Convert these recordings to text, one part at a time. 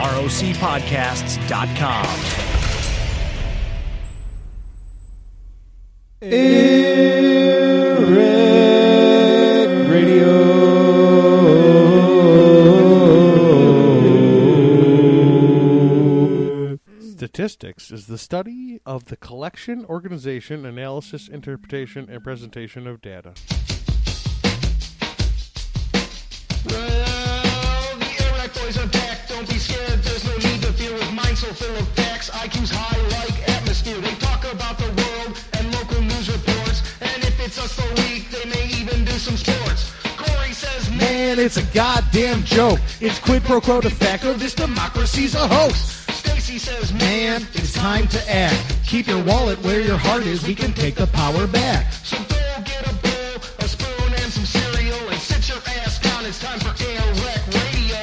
rocpodcasts.com. Eric Radio. Statistics is the study of the collection, organization, analysis, interpretation, and presentation of data. Well, the Eric boys are back. Don't be scared. There's no need to fear with minds so full of facts. IQ's high like atmosphere. They talk about the world and local news reports. And if it's us the week, they may even do some sports. Cory says, Man, it's a goddamn joke. It's quid pro quo de facto. This democracy's a hoax. Stacey says, Man, it's time to act. Keep your wallet where your heart is. We can take the power back. So go get a bowl, a spoon, and some cereal, and sit your ass down. It's time for Eric Radio.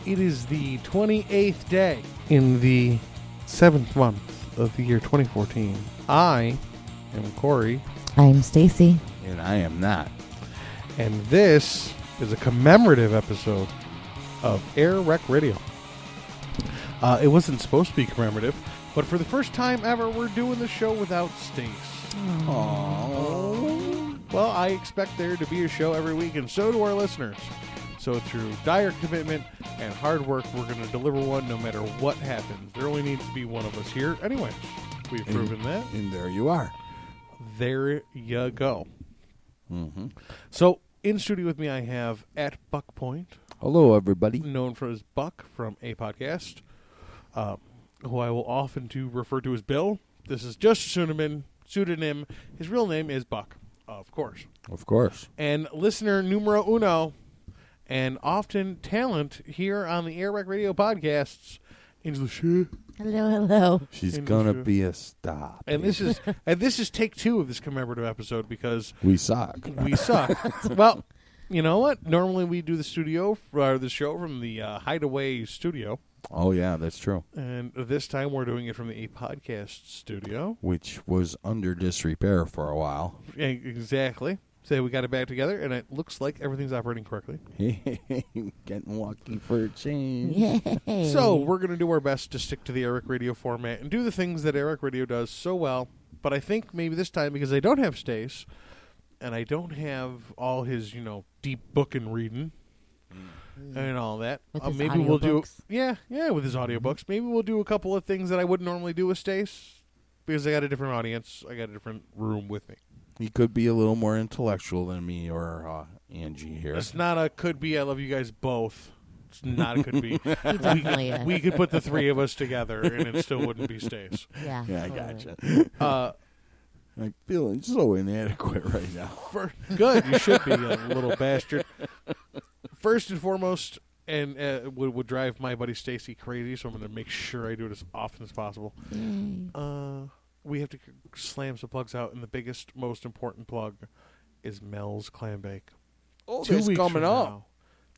It is the 28th day in the 7th month of the year 2014. I am Cory, I'm Stacey. And I am not. and this is a commemorative episode of Eric Radio. It wasn't supposed to be commemorative, but for the first time ever, we're doing the show without Stace. Aww. Well, I expect there to be a show every week, and so do our listeners. So through dire commitment and hard work, we're going to deliver one no matter what happens. There only needs to be one of us here. Anyway, we've proven that. And there you are. There you go. Mm-hmm. So in studio with me, I have at Buck Point, Hello, everybody. known for his Buck from a podcast, who I will often refer to as Bill. This is just a pseudonym. His real name is Buck, of course. Of course. And listener numero uno, and often talent here on the Eric Radio podcasts, Angela Shea. Hello. She's In gonna the show. be a star. And this is take 2 of this commemorative episode because We suck. we suck. Well, you know what? Normally we do the show from the Hideaway studio, Oh, yeah, that's true. and this time we're doing it from the podcast studio. Which was under disrepair for a while. Exactly. So we got it back together, and it looks like everything's operating correctly. Getting lucky for a change. Yay. So we're going to do our best to stick to the Eric Radio format and do the things that Eric Radio does so well. But I think maybe this time, because I don't have Stace, and I don't have all his, deep book and reading and all that, With his maybe we'll do audiobooks. with his audiobooks. Maybe we'll do a couple of things that I wouldn't normally do with Stace because I got a different audience. I got a different room with me. He could be a little more intellectual than me or Angie here. It's not a could be. I love you guys both. It's not a could be. He definitely is. We could put the 3 of us together, and it still wouldn't be Stace. Yeah, Yeah, I totally. gotcha. I'm feeling so inadequate right now. Good, you should be, you little bastard. First and foremost, and would drive my buddy Stacey crazy, so I'm going to make sure I do it as often as possible. We have to slam some plugs out, and the biggest, most important plug is Mel's Clam Bake. Oh, 2 that's weeks coming from up. now,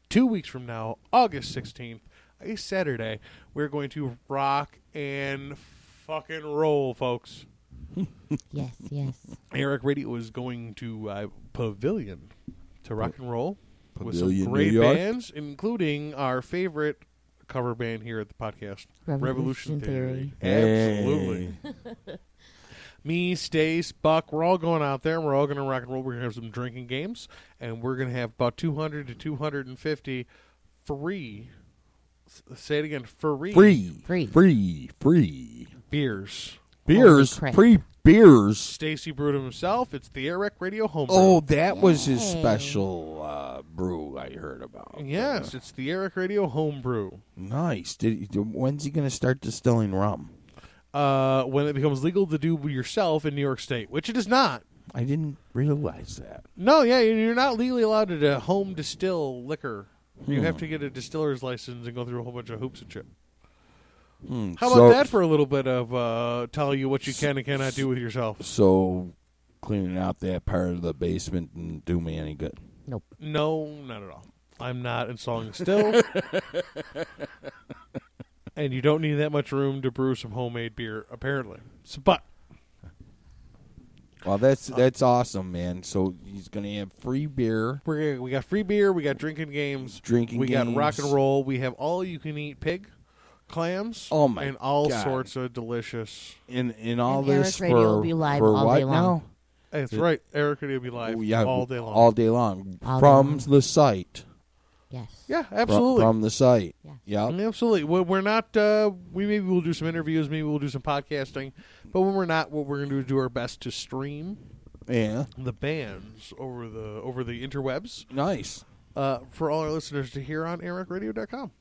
2 weeks from now, August 16th, a Saturday, we're going to rock and fucking roll, folks. Yes. Eric Radio is going to Pavilion to rock and roll with Pavilion, some great New York. bands, including our favorite cover band here at the podcast, Revolution Theory. Absolutely. Me, Stace, Buck, we're all going out there. We're all going to rock and roll. We're going to have some drinking games, and we're going to have about 200 to 250 free. Say it again, free Free. beers. Beers. Holy crap. Free beers. Stacey brewed them himself. It's the Eric Radio Homebrew. Oh, that was his Yay. special brew I heard about. Yes, it's the Eric Radio Homebrew. Nice. When's he going to start distilling rum? when it becomes legal to do yourself in New York State, which it is not. I didn't realize that. No, yeah, you're not legally allowed to home distill liquor. You have to get a distiller's license and go through a whole bunch of hoops and shit. How about that for a little bit of telling you what you can and cannot do with yourself? So cleaning out that part of the basement didn't do me any good. Nope. No, not at all. I'm not installing still. And you don't need that much room to brew some homemade beer, apparently. But well, that's awesome, man. So he's gonna have free beer. we got free beer. We got drinking games. We got rock and roll. We have all you can eat pig, clams. Oh my and all God. sorts of delicious. In all And this Eric Radio for will be live for all what day long. now? That's right. Eric will be live all day long. All day long All day from long. the site. Yes. Yeah, absolutely. From the site. Yes. Yeah. Absolutely. We're not. Maybe we'll do some interviews. Maybe we'll do some podcasting. But when we're not, what we're going to do is do our best to stream Yeah. the bands over the interwebs Nice. for all our listeners to hear on AirRockRadio.com.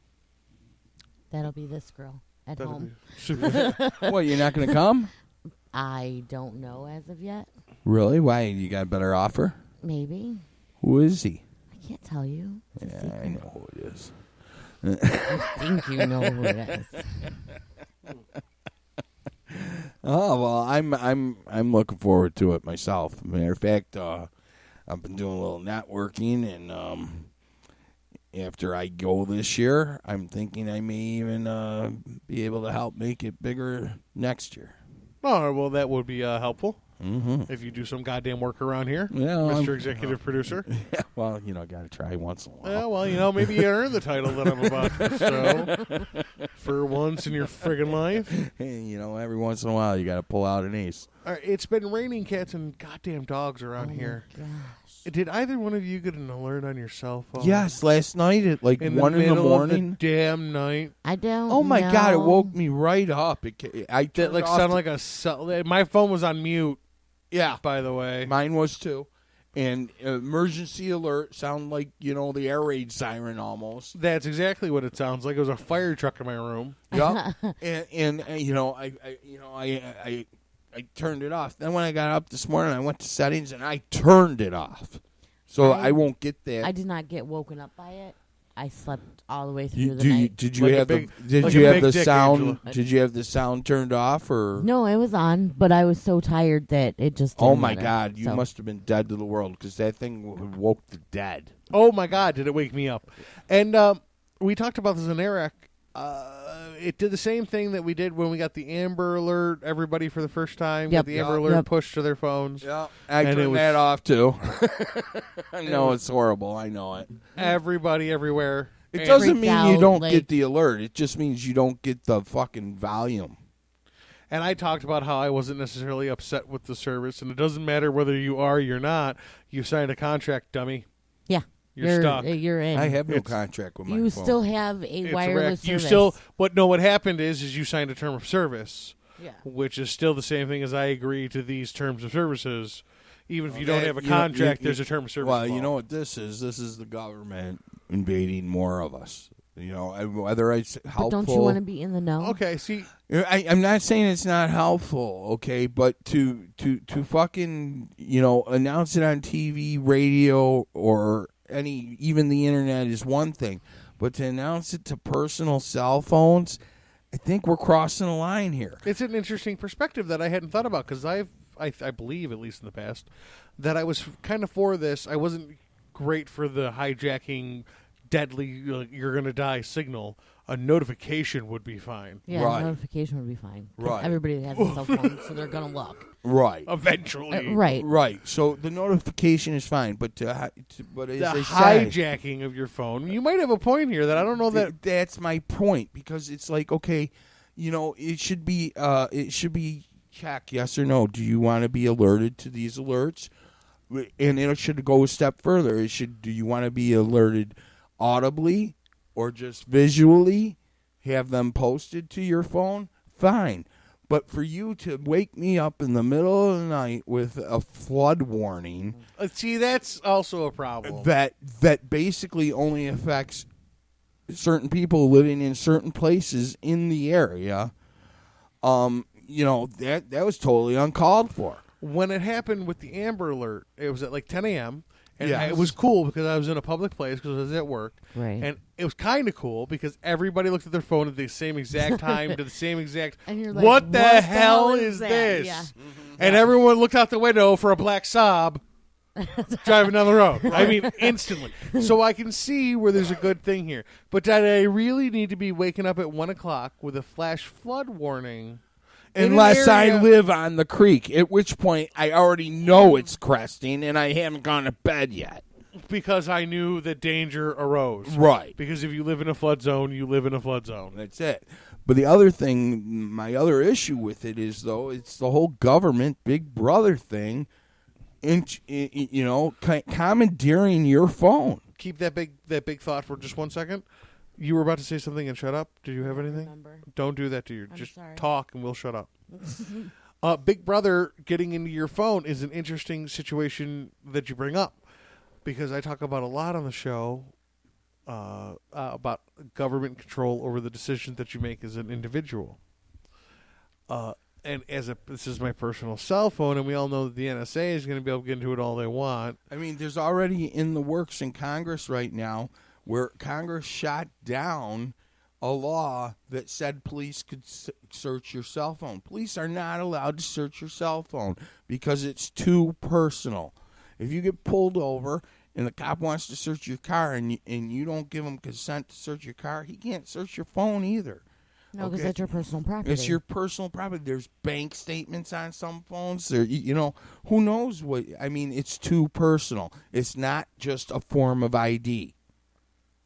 That'll be this girl at That'll home. be super. What, you're not going to come? I don't know as of yet. Really? Why? You got a better offer? Maybe. Who is he? I can't tell you. It's a secret. I know who it is. I think you know who it is. Oh well, I'm looking forward to it myself. Matter of fact, I've been doing a little networking, and after I go this year, I'm thinking I may even be able to help make it bigger next year. Oh, well, that would be helpful Mm-hmm. if you do some goddamn work around here, Yeah, Mr. Executive Producer. Yeah, well, got to try once in a while. Yeah, well, maybe you earned the title that I'm about to bestow for once in your friggin' life. Hey, every once in a while, you got to pull out an ace. All right, it's been raining cats and goddamn dogs around here. Oh my gosh. Did either one of you get an alert on your cell phone? Yes, last night at like in 1 in the middle morning. of the damn night. I don't Oh my know. God! It woke me right up. I That turned off sounded like a cell. My phone was on mute. Yeah, By the way, mine was too. And emergency alert sound like the air raid siren almost. that's exactly what it sounds like. It was a fire truck in my room. Yeah, and I turned it off. Then when I got up this morning, I went to settings and I turned it off, so I won't get that. I did not get woken up by it. I slept all the way through the night. Did you Like a have big- the like a big the dick, sound? Angela. Did you have the sound turned off or? No, it was on, but I was so tired that it just didn't Oh my matter. God! You So- must have been dead to the world because that thing woke the dead. Oh my God! Did it wake me up? And we talked about this in Eric. It did the same thing that we did when we got the Amber Alert. Everybody for the first time got Yep. the Amber Yep. Alert pushed to their phones. Yeah, I And it turned was- that off too. I know it's horrible. I know it. Everybody everywhere. It And- doesn't Freaked mean you out, don't like- get the alert. It just means you don't get the fucking volume. And I talked about how I wasn't necessarily upset with the service, and it doesn't matter whether you are or you're not. You signed a contract, dummy. Yeah, You're stuck. You're in. I have no It's- contract with my You phone. still have a It's wireless wrecked. You service. still, but no. What happened is you signed a term of service, Yeah. which is still the same thing as I agree to these terms of services. Even if you don't Okay, have a you know, contract, you- there's a term of service. Well, you involved. know what this is? This is the government invading more of us. Whether it's helpful. But don't you want to be in the know? Okay, see, I'm not saying it's not helpful, okay, but to fucking announce it on TV, radio, or even the internet is one thing, but to announce it to personal cell phones, I think we're crossing a line here. it's an interesting perspective that I hadn't thought about because I believe, at least in the past, that I was kind of for this. I wasn't great for the hijacking, deadly, you're going to die signal. A notification would be fine. Yeah, Right. notification would be fine. 'Cause Right. Everybody has a cell phone, so they're gonna look. Right. Eventually. Right. Right. So the notification is fine, but but as The I say, hijacking of your phone. You might have a point here that I don't know that. that's my point, because it's like, okay, it should be check, yes or no. Do you want to be alerted to these alerts? And it should go a step further. Do you want to be alerted audibly or just visually? Have them posted to your phone? Fine. But for you to wake me up in the middle of the night with a flood warning See, that's also a problem. that basically only affects certain people living in certain places in the area, that was totally uncalled for. When it happened with the Amber Alert, it was at like 10 a.m., and Yes. it was cool because I was in a public place because I was at work. Right. And it was kind of cool because everybody looked at their phone at the same exact time to the same exact. And you're like, what the hell is that?" this? Yeah. And everyone looked out the window for a black Saab driving down the road. I mean, instantly. So I can see where there's a good thing here. But did I really need to be waking up at 1 o'clock with a flash flood warning? in an Unless I area- live on the creek, at which point I already know it's cresting and I haven't gone to bed yet. Because I knew that danger arose. Right. Because if you live in a flood zone, you live in a flood zone. That's it. But the other thing, my other issue with it is, though, it's the whole government Big Brother thing, commandeering your phone. Keep that big thought for just 1 second. You were about to say something and shut up. Did you have anything? Remember. Don't do that to you. I'm Just sorry. talk and we'll shut up. Big Brother getting into your phone is an interesting situation that you bring up because I talk about a lot on the show about government control over the decisions that you make as an individual. And this is my personal cell phone, and we all know that the NSA is going to be able to get into it all they want. I mean, there's already in the works in Congress right now where Congress shot down a law that said police could search your cell phone. Police are not allowed to search your cell phone because it's too personal. If you get pulled over and the cop wants to search your car and you don't give him consent to search your car, he can't search your phone either. No, because Okay. that's your personal property. It's your personal property. There's bank statements on some phones. There, who knows what? I mean, it's too personal. It's not just a form of ID.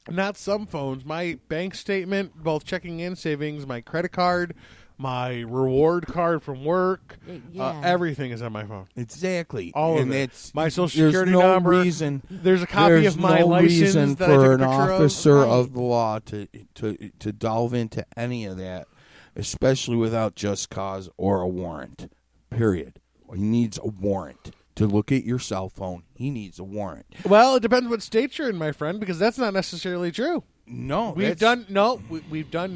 Not some phones. My bank statement, both checking in, savings, my credit card, my reward card from work, Yeah. everything is on my phone. Exactly. All of and it. It's, My social there's security no number. Reason, There's a copy there's of my no license reason that I for took an a picture officer of. of the law to delve into any of that, especially without just cause or a warrant. Period. He needs a warrant to look at your cell phone. He needs a warrant. Well, it depends what state you're in, my friend, because that's not necessarily true. No, We've done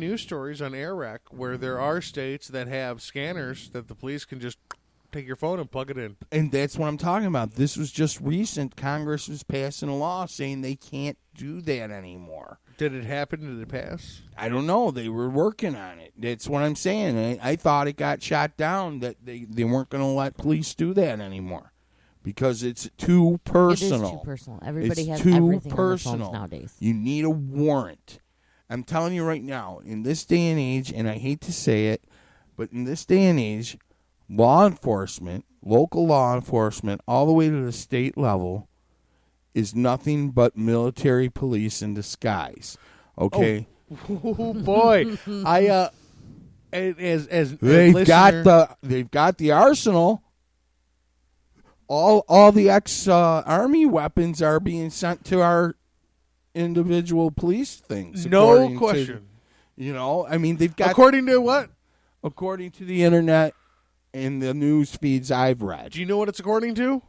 news stories on AirRec where there are states that have scanners that the police can just take your phone and plug it in. And that's what I'm talking about. This was just recent. Congress was passing a law saying they can't do that anymore. Did it happen? Did it pass? I don't know. They were working on it. That's what I'm saying. I thought it got shot down, that they weren't going to let police do that anymore because it's too personal. It is too personal. Everybody It's has too everything on their personal phones nowadays. You need a warrant. I'm telling you right now, in this day and age, and I hate to say it, but in this day and age, law enforcement, local law enforcement, all the way to the state level, is nothing but military police in disguise. Okay? Oh boy, as They've listener, got the arsenal. All the ex-army weapons are being sent to our individual police things. no according question. to, I mean, they've got According to what? according to the internet and the news feeds I've read. Do you know what it's according to?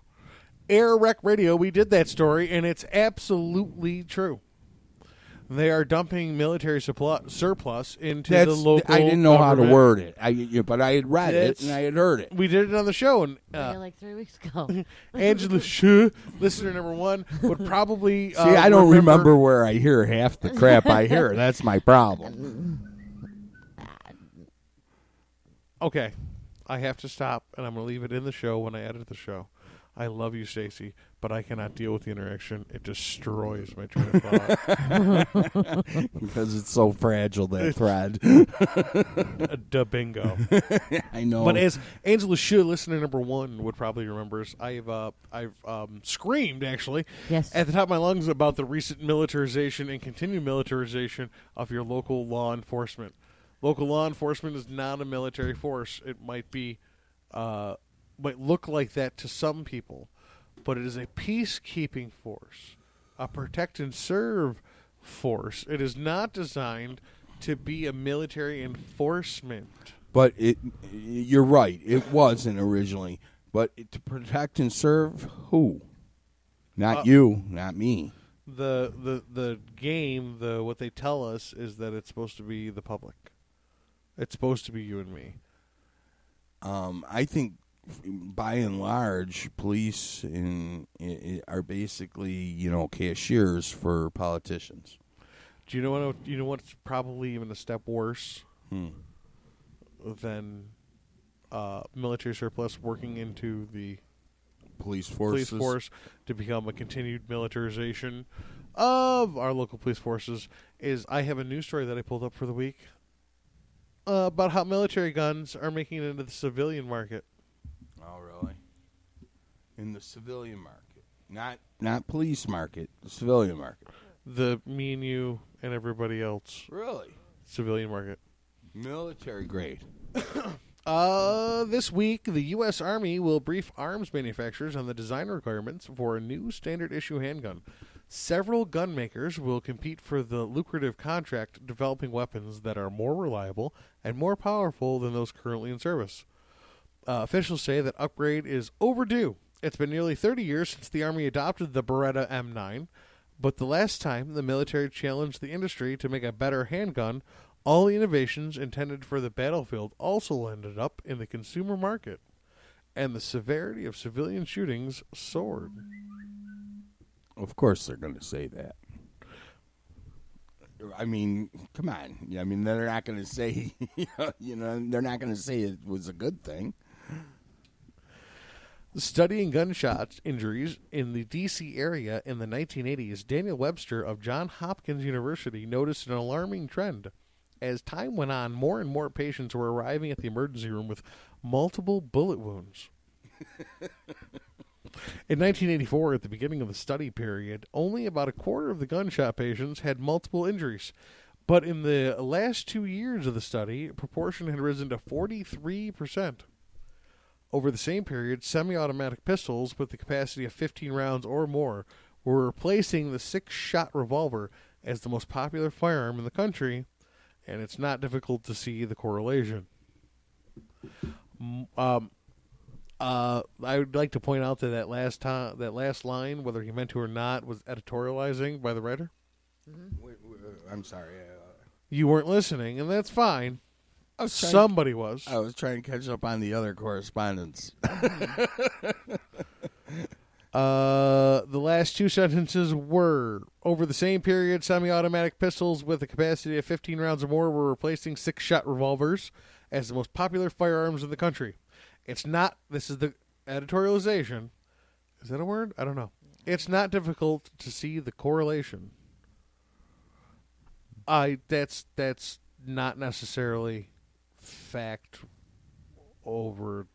Air Rec Radio. We did that story, and it's absolutely true. They are dumping military surplus into the local. I didn't know government. how to word it, but I had read it and I had heard it. We did it on the show, and Like 3 weeks ago. Angela Shu, listener number one, would probably See, I don't remember where I hear half the crap I hear. That's my problem. Okay, I have to stop, and I'm going to leave it in the show when I edit the show. I love you, Stacey, but I cannot deal with the interaction. It destroys my train of thought. Because it's so fragile, that thread. Da bingo. I know. But as Angela Shu, listener number one, would probably remember, I've screamed, actually, Yes. at the top of my lungs about the recent militarization and continued militarization of your local law enforcement. Local law enforcement is not a military force. It might be, might look like that to some people, but it is a peacekeeping force, a protect and serve force. It is not designed to be a military enforcement. But you're right. It wasn't originally. But to protect and serve who? Not you, not me. The game, what they tell us is that it's supposed to be the public. It's supposed to be you and me. I think, by and large, police are basically, cashiers for politicians. Do you know what's probably even a step worse than military surplus working into the Police force to become a continued militarization of our local police forces? Is I have a news story that I pulled up for the week about how military guns are making it into the civilian market. Oh, really? In the civilian market, not police market, the civilian market. The me and you and everybody else Really? civilian market. Military grade. This week, the U.S. Army will brief arms manufacturers on the design requirements for a new standard issue handgun. Several gun makers will compete for the lucrative contract developing weapons that are more reliable and more powerful than those currently in service. Officials say that upgrade is overdue. It's been nearly 30 years since the Army adopted the Beretta M9, but the last time the military challenged the industry to make a better handgun, all the innovations intended for the battlefield also ended up in the consumer market, and the severity of civilian shootings soared. Of course they're going to say that. I mean, come on. I mean, they're not going to say, they're not going to say it was a good thing. Studying gunshot injuries in the D.C. area in the 1980s, Daniel Webster of Johns Hopkins University noticed an alarming trend. As time went on, more and more patients were arriving at the emergency room with multiple bullet wounds. In 1984, at the beginning of the study period, only about a quarter of the gunshot patients had multiple injuries. But in the last 2 years of the study, proportion had risen to 43%. Over the same period, semi-automatic pistols with the capacity of 15 rounds or more were replacing the 6-shot revolver as the most popular firearm in the country, and it's not difficult to see the correlation. I would like to point out that that last line, whether he meant to or not, was editorializing by the writer. Mm-hmm. I'm sorry. You weren't listening, and that's fine. Somebody was. I was trying to catch up on the other correspondence. The last two sentences were, over the same period, semi-automatic pistols with a capacity of 15 rounds or more were replacing 6-shot revolvers as the most popular firearms in the country. It's not, this is the editorialization. Is that a word? I don't know. It's not difficult to see the correlation. That's not necessarily fact over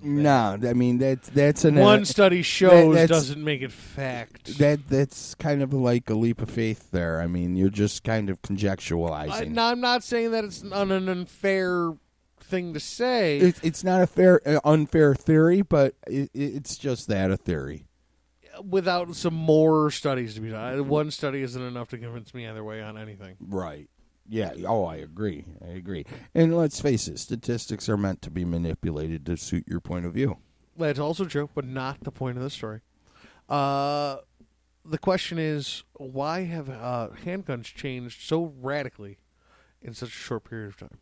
that. No, I mean that's one study shows doesn't make it fact. That's kind of like a leap of faith there. I mean, you're just kind of conjecturalizing. No, I'm not saying that it's an unfair thing to say. It's not unfair theory, but it's just that, a theory. Without some more studies to be done. One study isn't enough to convince me either way on anything. Right. Yeah. Oh, I agree. And let's face it, statistics are meant to be manipulated to suit your point of view. That's also true, but not the point of the story. The question is, why have handguns changed so radically in such a short period of time?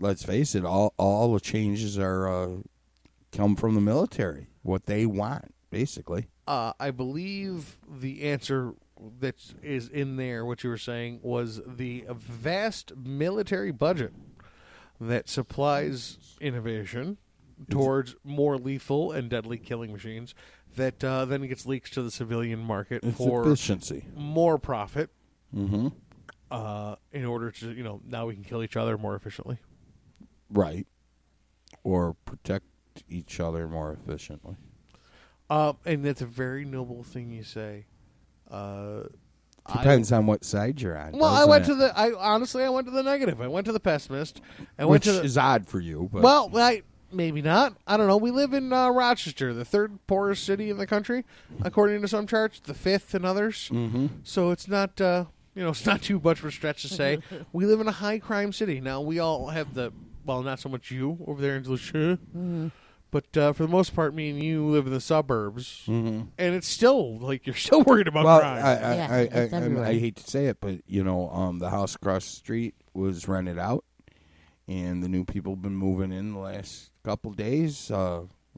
Let's face it, all the changes are come from the military. What they want, basically. I believe the answer that is in there, what you were saying, was the vast military budget that supplies innovation towards more lethal and deadly killing machines that then gets leaked to the civilian market for efficiency, more profit. Mm-hmm. In order to, now we can kill each other more efficiently. Right. Or protect each other more efficiently. And that's a very noble thing you say. Depends on what side you're on. Well, I went to the negative. I went to the pessimist. Which is odd for you. But. Well, maybe not. I don't know. We live in Rochester, the third poorest city in the country, according to some charts, the fifth in others. Mm-hmm. So it's not, it's not too much of a stretch to say we live in a high crime city. Now we all have not so much you over there in Lucia. Mm-hmm. But for the most part, me and you live in the suburbs, mm-hmm. and it's still you're still worried about crime. I hate to say it, but the house across the street was rented out, and the new people have been moving in the last couple days,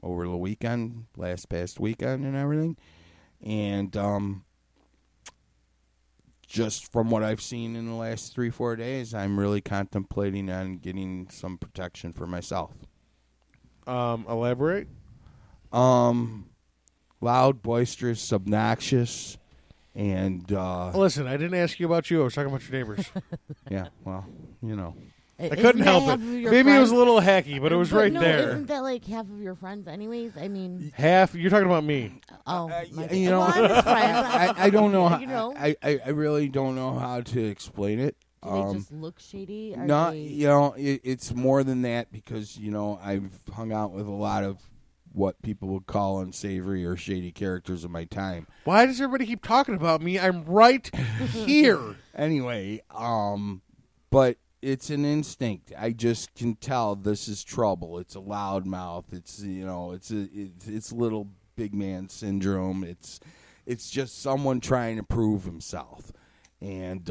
over the weekend, past weekend and everything. And just from what I've seen in the last 3-4 days, I'm really contemplating on getting some protection for myself. Elaborate? Loud, boisterous, obnoxious, and Listen, I didn't ask you about you. I was talking about your neighbors. yeah, well, you know. I couldn't help it. Maybe it was a little hacky, but it was right there. Isn't that like half of your friends anyways? I mean... Half? You're talking about me. Oh, you know, I don't know. You know? I really don't know how to explain it. Do they just look shady? No, you know, it's more than that because, you know, I've hung out with a lot of what people would call unsavory or shady characters of my time. Why does everybody keep talking about me? I'm right here. Anyway, but it's an instinct. I just can tell this is trouble. It's a loudmouth. It's, you know, it's little big man syndrome. It's just someone trying to prove himself. And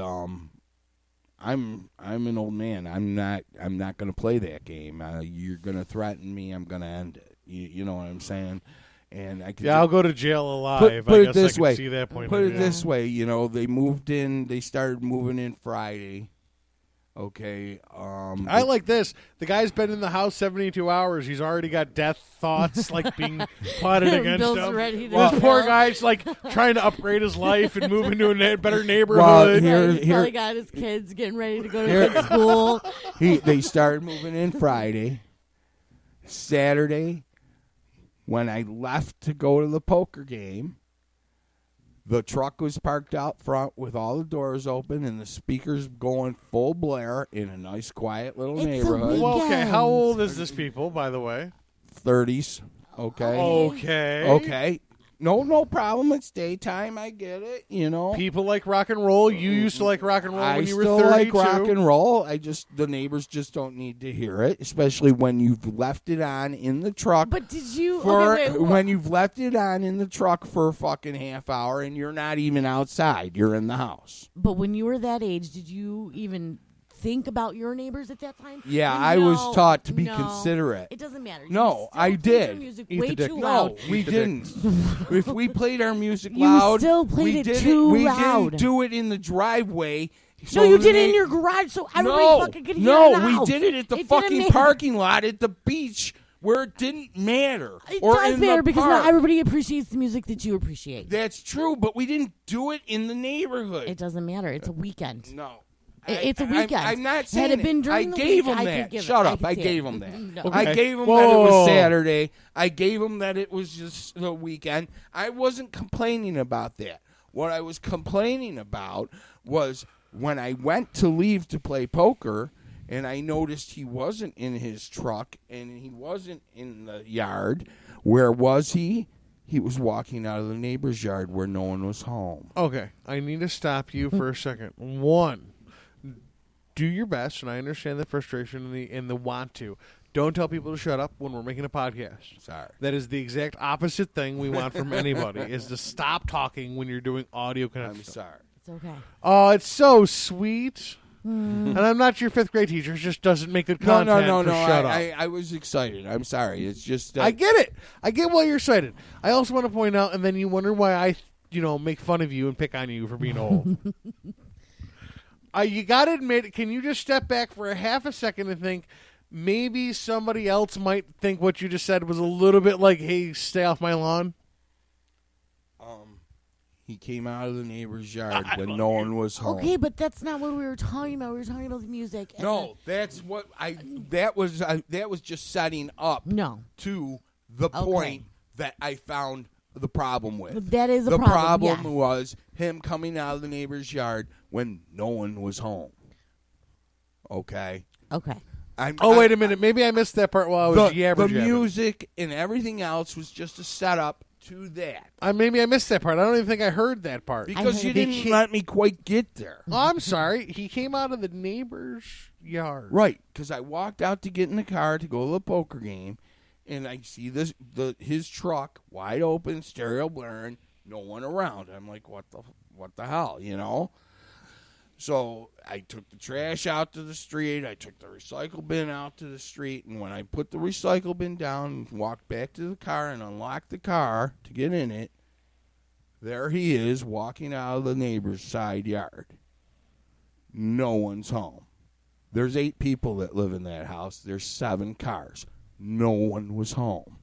I'm an old man. I'm not going to play that game. You're going to threaten me. I'm going to end it. You know what I'm saying? And I'll go to jail alive. Put I it guess this I can way. see that point. Put it this way. You know, they moved in. They started moving in Friday. Okay. I like this. The guy's been in the house 72 hours. He's already got death thoughts like being plotted against Bill's him. ready to This poor kill. guy's like trying to upgrade his life and move into a better Well, neighborhood. He's probably got his kids getting ready to go to good school. They started moving in Friday. Saturday, when I left to go to the poker game, the truck was parked out front with all the doors open and the speakers going full blare in a nice, quiet little neighborhood. Well, okay, how old is this people, by the way? 30s. Okay. Okay. No problem. It's daytime. I get it. You know. People like rock and roll. You used to like rock and roll when you were 32. I still like rock and roll. The neighbors just don't need to hear it, especially when you've left it on in the truck. But did you... when you've left it on in the truck for a fucking half hour and you're not even outside, you're in the house. But when you were that age, did you even think about your neighbors at that time? Yeah, I was taught to be considerate. It doesn't matter. No, I did. Music Eat way the dick. too No, loud. We didn't. If we played our music You loud, still played we it too we loud. didn't do it in the driveway. No, you did it in your garage so everybody fucking could hear it in the we house. did it at the It didn't fucking matter. parking lot at the beach where it didn't matter. It or does in matter the because park. not everybody appreciates the music that you appreciate. That's true, but we didn't do it in the neighborhood. It doesn't matter. It's a weekend. No. It's a weekend. I'm not saying Had it been during I the gave week, him I that. could give Shut it. up. I gave him that. No. Okay. I gave him Whoa, that it whoa, was whoa. Saturday. I gave him that it was just the weekend. I wasn't complaining about that. What I was complaining about was when I went to leave to play poker and I noticed he wasn't in his truck and he wasn't in the yard. Where was he? He was walking out of the neighbor's yard where no one was home. Okay, I need to stop you for a second. One, do your best, and I understand the frustration and the want to. Don't tell people to shut up when we're making a podcast. Sorry. That is the exact opposite thing we want from anybody, is to stop talking when you're doing audio connection. I'm sorry. It's okay. Oh, it's so sweet. And I'm not your fifth grade teacher. It just doesn't make good content No. for shut up. I was excited. I'm sorry. It's just I get it. I get why you're excited. I also want to point out, and then you wonder why I, make fun of you and pick on you for being old. You got to admit, can you just step back for a half a second and think maybe somebody else might think what you just said was a little bit like, hey, stay off my lawn? He came out of the neighbor's yard when no one was home. Okay, but that's not what we were talking about. We were talking about the music. And No, that's what that was just setting up No. to the point that I found the problem with. That is a the problem, yes. was him coming out of the neighbor's yard when no one was home. Okay. Okay. Wait a minute. Maybe I missed that part while I was The yabber-jabbing. music and everything else was just a setup to that. Maybe I missed that part. I don't even think I heard that part. Because you didn't let me quite get there. Oh, I'm sorry. He came out of the neighbor's yard. Right, because I walked out to get in the car to go to the poker game, and I see his truck wide open, stereo blaring, no one around. I'm like, what the hell, So I took the trash out to the street. I took the recycle bin out to the street. And when I put the recycle bin down and walked back to the car and unlocked the car to get in it, there he is walking out of the neighbor's side yard. No one's home. There's 8 people that live in that house. There's 7 cars. No one was home.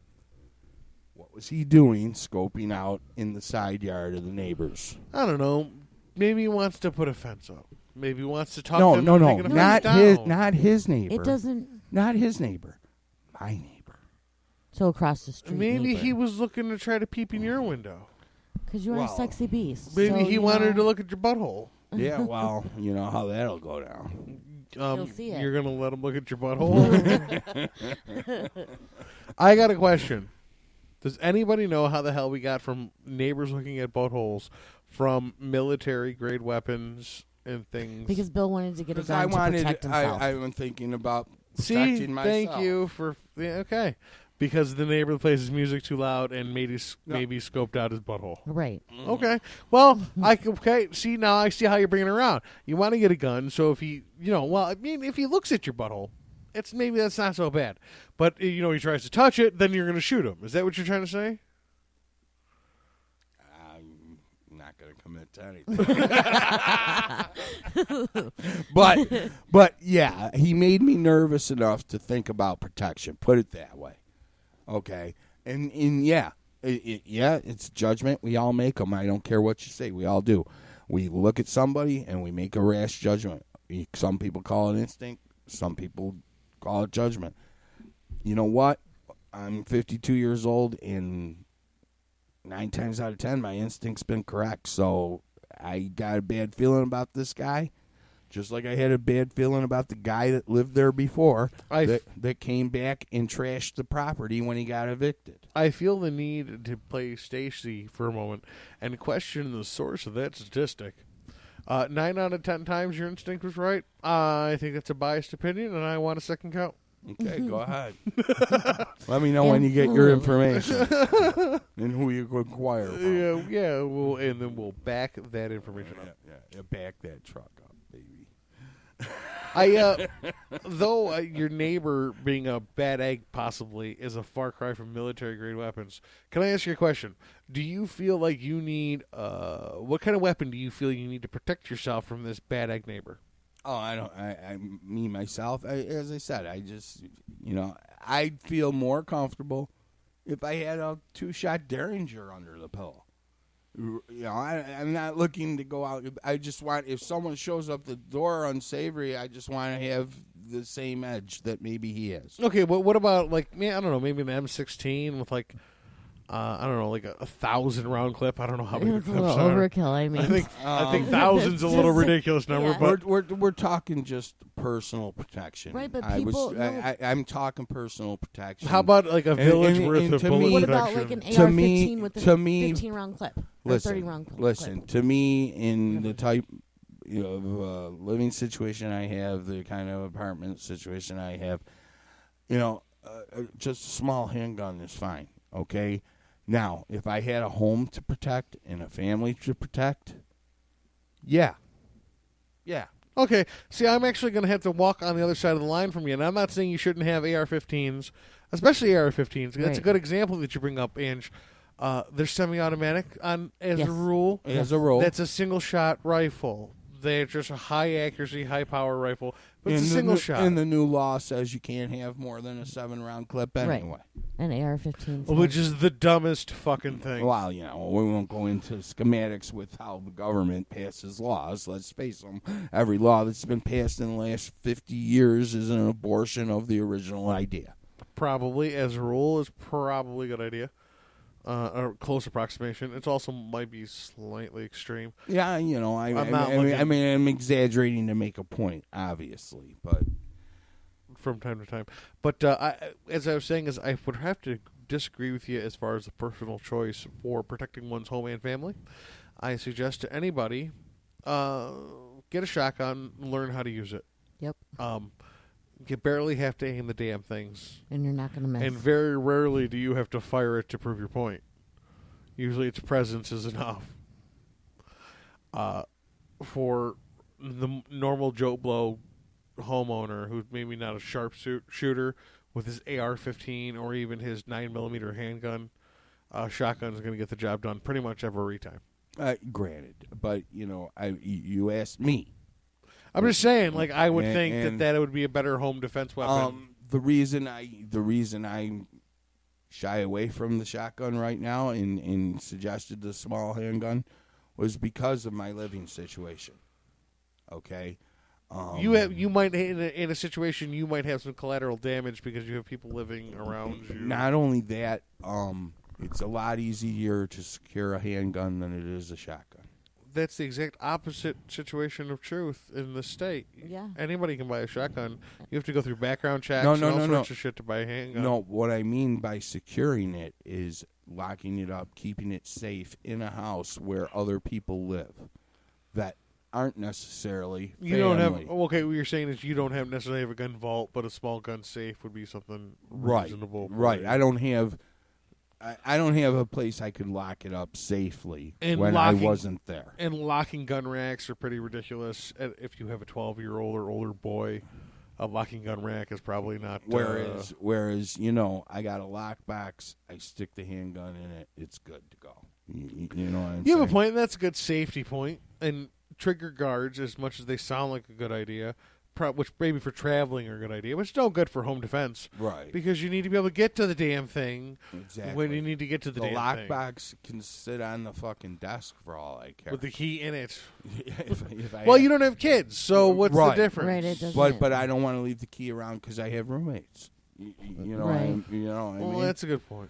What was he doing scoping out in the side yard of the neighbors? I don't know. Maybe he wants to put a fence up. Maybe he wants to talk No, to them no, into no. taking a fence down. Not his neighbor. It doesn't. Not his neighbor. My neighbor. So across the street. Maybe he was looking to try to peep in your window. Because you are a sexy beast. Maybe so, he wanted to look at your butthole. Yeah, well, you know how that'll go down. You'll see it. You're going to let him look at your butthole? I got a question. Does anybody know how the hell we got from neighbors looking at buttholes from military-grade weapons and things? Because Bill wanted to get a Because gun to protect himself. I've been thinking about See, protecting myself. thank you for... Yeah, okay. Because the neighbor plays his music too loud and maybe scoped out his butthole. Right. Okay. Well, okay. See, now I see how you're bringing it around. You want to get a gun, so if he, if he looks at your butthole, that's not so bad. But, he tries to touch it, then you're going to shoot him. Is that what you're trying to say? I'm not going to commit to anything. But yeah, he made me nervous enough to think about protection. Put it that way. Okay. And yeah, it's judgment. We all make them. I don't care what you say. We all do. We look at somebody and we make a rash judgment. Some people call it instinct. Some people call it judgment. You know what? I'm 52 years old, and 9 times out of 10, my instinct's been correct. So I got a bad feeling about this guy, just like I had a bad feeling about the guy that lived there before that came back and trashed the property when he got evicted. I feel the need to play Stacey for a moment and question the source of that statistic. 9 out of 10 times your instinct was right. I think that's a biased opinion, and I want a second count. Okay, go ahead. Let me know when you get your information and who you inquire from. Yeah. And then we'll back that information up. Yeah, back that truck up, baby. Though your neighbor being a bad egg possibly is a far cry from military-grade weapons, can I ask you a question? Do you feel like you need, what kind of weapon do you feel you need to protect yourself from this bad egg neighbor? Oh, I don't. Me myself. As I said, I just, I'd feel more comfortable if I had a 2-shot Derringer under the pillow. I'm not looking to go out. I just want, if someone shows up the door unsavory, I just want to have the same edge that maybe he has. Okay, but what about I don't know, maybe an M16 with I don't know, like a 1,000-round clip. I don't know how many It's a clips little are. overkill. I mean, I think thousands a little ridiculous number, Yeah. but We're talking just personal protection, Right, but I'm talking personal protection. how about like a village and worth of to bullet me- what protection? about like an To me- AR-15 with a to me- 15-round clip or Listen, 30-round clip? listen. To me, in the type of living situation I have, the kind of apartment situation I have, just a small handgun is fine. Okay. Now, if I had a home to protect and a family to protect, yeah. Okay, see, I'm actually going to have to walk on the other side of the line from you, and I'm not saying you shouldn't have AR-15s, especially AR-15s. That's a good example that you bring up, Ange. They're semi-automatic as Yes. a rule. As a rule. That's a single-shot rifle. They're just a high-accuracy, high-power rifle, but it's a single shot. And the new law says you can't have more than a 7-round clip anyway. An AR-15. Which is the dumbest fucking thing. Well, we won't go into schematics with how the government passes laws. Let's face them. Every law that's been passed in the last 50 years is an abortion of the original idea. Probably, as a rule, is probably a good idea. A close approximation. It also might be slightly extreme. Yeah, I'm exaggerating to make a point, obviously, but From time to time. But as I was saying, is I would have to disagree with you as far as the personal choice for protecting one's home and family. I suggest to anybody, get a shotgun, learn how to use it. Yep. You barely have to aim the damn things. And you're not going to miss. And very rarely do you have to fire it to prove your point. Usually its presence is enough. For the normal Joe Blow homeowner who's maybe not a shooter with his AR-15 or even his 9mm handgun, shotgun is going to get the job done pretty much every time. Granted, but you asked me. I'm just saying, like, I would think that it would be a better home defense weapon. The reason I shy away from the shotgun right now and suggested the small handgun was because of my living situation. Okay. You might in a situation you might have some collateral damage because you have people living around you. Not only that, it's a lot easier to secure a handgun than it is a shotgun. That's the exact opposite situation of truth in the state. Yeah. Anybody can buy a shotgun. You have to go through background checks No, and all sorts no. of shit to buy a handgun. No, what I mean by securing it is locking it up, keeping it safe in a house where other people live that aren't necessarily family. You don't have. Okay, what you're saying is you don't necessarily have a gun vault, but a small gun safe would be something reasonable. Right. I don't have a place I could lock it up safely when I wasn't there. And locking gun racks are pretty ridiculous. If you have a 12-year-old or older boy, a locking gun rack is probably not. Whereas, I got a lockbox. I stick the handgun in it. It's good to go. You know what I'm saying? You have a point. And that's a good safety point. And trigger guards, as much as they sound like a good idea, which maybe for traveling are a good idea, but it's no good for home defense. Right. Because you need to be able to get to the damn thing Exactly. when you need to get to the damn thing. The lockbox can sit on the fucking desk for all I care. With the key in it. Well, you don't have kids, so what's the difference? Right, it doesn't. But I don't want to leave the key around because I have roommates. You know, Right. what I mean? Well, that's a good point.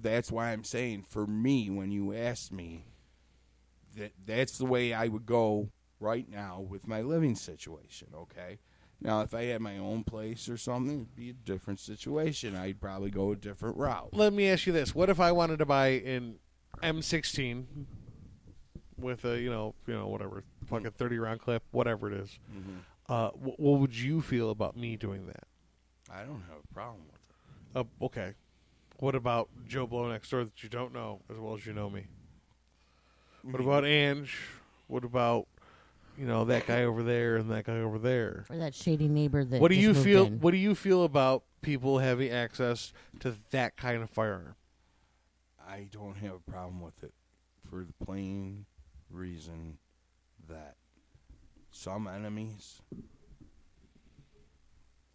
That's why I'm saying, for me, when you asked me, that's the way I would go right now with my living situation, okay? Now, if I had my own place or something, it'd be a different situation. I'd probably go a different route. Let me ask you this. What if I wanted to buy an M16 with a, whatever, fucking 30-round clip, whatever it is? Mm-hmm. What would you feel about me doing that? I don't have a problem with it. Okay. What about Joe Blow next door that you don't know as well as you know me? What about Ange? What about, that guy over there and that guy over there? Or that shady neighbor that What do just you moved feel? in. What do you feel about people having access to that kind of firearm? I don't have a problem with it for the plain reason that some enemies,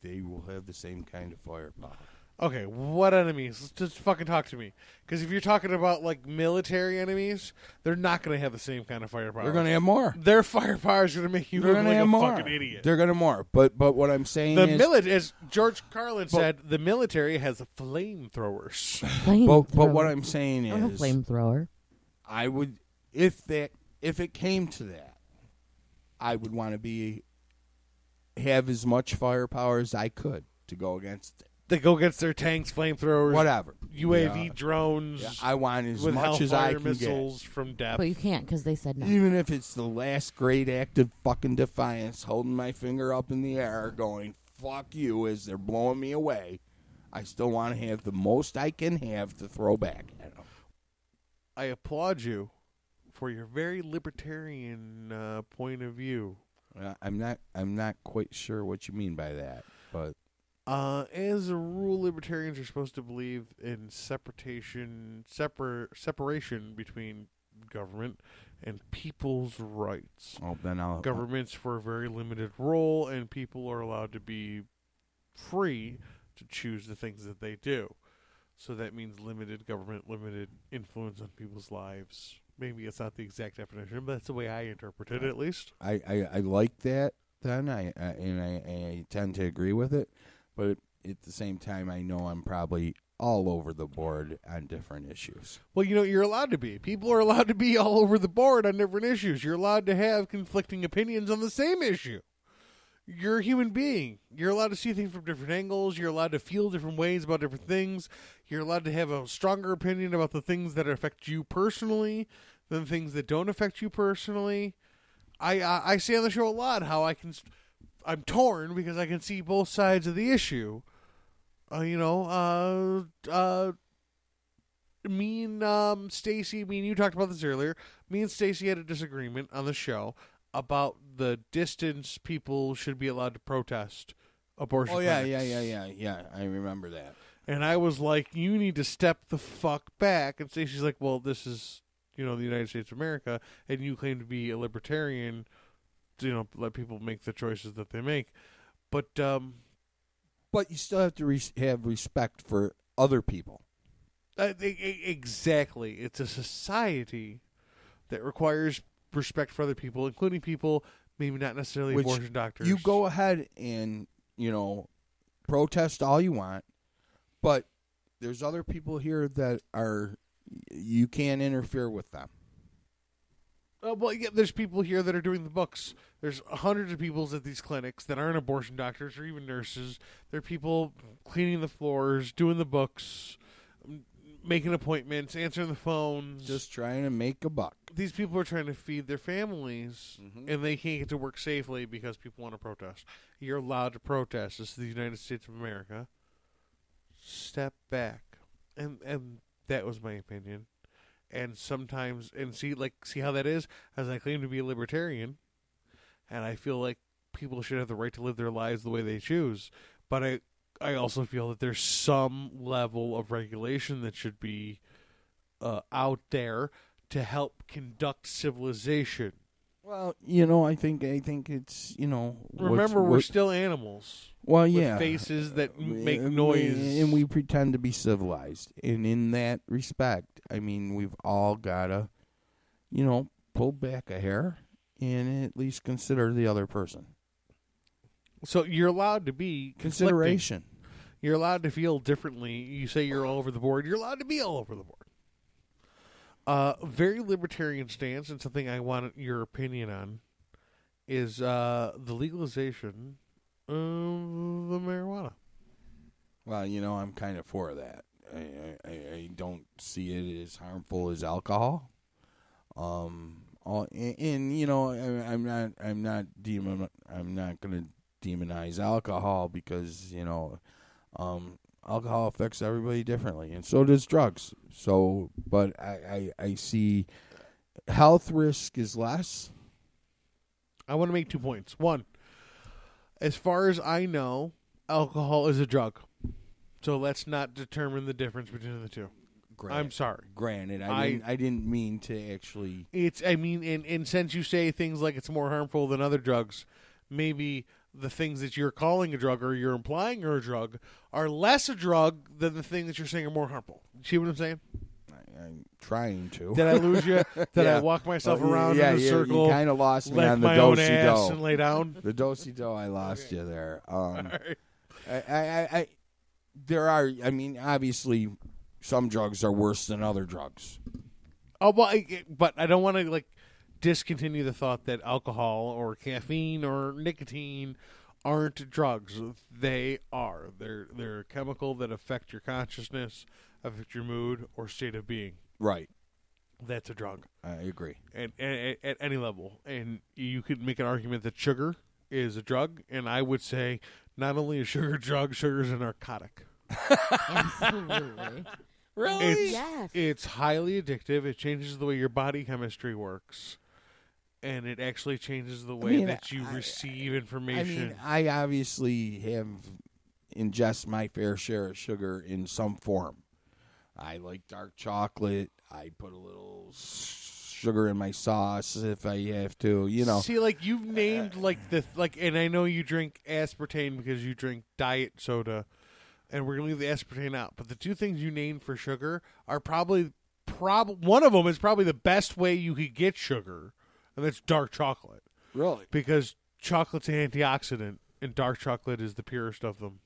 they will have the same kind of firepower. Okay, what enemies? Just fucking talk to me. Because if you're talking about, like, military enemies, they're not going to have the same kind of firepower. They're going to have more. Their firepower is going to make you They're look gonna like have a more. fucking idiot. They're going to more. But what I'm saying is... As George Carlin said, the military has flamethrowers. But what I'm saying I'm a is... flamethrower. I would... If it came to that, I would want to have as much firepower as I could to go against it. They go against their tanks, flamethrowers, Whatever. UAV drones. Yeah, I want as with much as I Hellfire can missiles get. from depth. But you can't because they said no. Even if it's the last great act of fucking defiance, holding my finger up in the air, going, fuck you, as they're blowing me away, I still want to have the most I can have to throw back at them. I applaud you for your very libertarian point of view. I'm not quite sure what you mean by that, but... As a rule, libertarians are supposed to believe in separation between government and people's rights. Oh, then Government's for a very limited role, and people are allowed to be free to choose the things that they do. So that means limited government, limited influence on people's lives. Maybe it's not the exact definition, but that's the way I interpret it, at least. I like that. Then I tend to agree with it. But at the same time, I know I'm probably all over the board on different issues. Well, you're allowed to be. People are allowed to be all over the board on different issues. You're allowed to have conflicting opinions on the same issue. You're a human being. You're allowed to see things from different angles. You're allowed to feel different ways about different things. You're allowed to have a stronger opinion about the things that affect you personally than things that don't affect you personally. I say on the show a lot how I'm torn because I can see both sides of the issue. Me and Stacey, me and you talked about this earlier. Me and Stacey had a disagreement on the show about the distance people should be allowed to protest abortion. Oh yeah, clinics. yeah. I remember that. And I was like, you need to step the fuck back. And she's like, well, this is, the United States of America, and you claim to be a libertarian, to, let people make the choices that they make. But you still have to have respect for other people. Exactly. It's a society that requires respect for other people, including people maybe not necessarily abortion doctors. You go ahead and, protest all you want, but there's other people here that you can't interfere with them. Well, yeah, there's people here that are doing the books. There's hundreds of people at these clinics that aren't abortion doctors or even nurses. There are people cleaning the floors, doing the books, making appointments, answering the phones. Just trying to make a buck. These people are trying to feed their families, and they can't get to work safely because people want to protest. You're allowed to protest. This is the United States of America. Step back. And that was my opinion. And sometimes, see how that is? As I claim to be a libertarian, and I feel like people should have the right to live their lives the way they choose. But I also feel that there's some level of regulation that should be out there to help conduct civilization. Well, I think it's, Remember, we're still animals. Well, with yeah. faces that make noise. And we pretend to be civilized. And in that respect, I mean, we've all got to, pull back a hair and at least consider the other person. So you're allowed to be consideration. You're allowed to feel differently. You say you're all over the board. You're allowed to be all over the board. Very libertarian stance, and something I want your opinion on, is the legalization of the marijuana. Well, I'm kind of for that. I don't see it as harmful as alcohol. I'm not going to demonize alcohol because alcohol affects everybody differently, and so does drugs. So, but I see health risk is less. I want to make 2 points. One, as far as I know, alcohol is a drug. So let's not determine the difference between the two. I'm sorry. Granted, I didn't mean to actually. And since you say things like it's more harmful than other drugs, maybe the things that you're calling a drug or you're implying are a drug are less a drug than the thing that you're saying are more harmful. See what I'm saying? I'm trying to. Did I lose you? Did I walk myself around in a circle? You kind of lost me on the my own do-si-do. ass and lay down? The do-si-do, I lost you there. Right. Obviously, some drugs are worse than other drugs. Oh, well, but I don't want to discontinue the thought that alcohol or caffeine or nicotine aren't drugs. They are. They're a chemical that affect your consciousness, affect your mood or state of being. Right. That's a drug. I agree. And at any level. And you could make an argument that sugar is a drug, and I would say not only is sugar a drug, sugar is a narcotic. Absolutely. Really? Yes. It's highly addictive. It changes the way your body chemistry works. And it actually changes the way that you receive information. I obviously have ingest my fair share of sugar in some form. I like dark chocolate. I put a little sugar in my sauce if I have to, See, you've named and I know you drink aspartame because you drink diet soda, and we're gonna leave the aspartame out. But the two things you named for sugar are probably one of them is probably the best way you could get sugar. And that's dark chocolate. Really? Because chocolate's an antioxidant, and dark chocolate is the purest of them.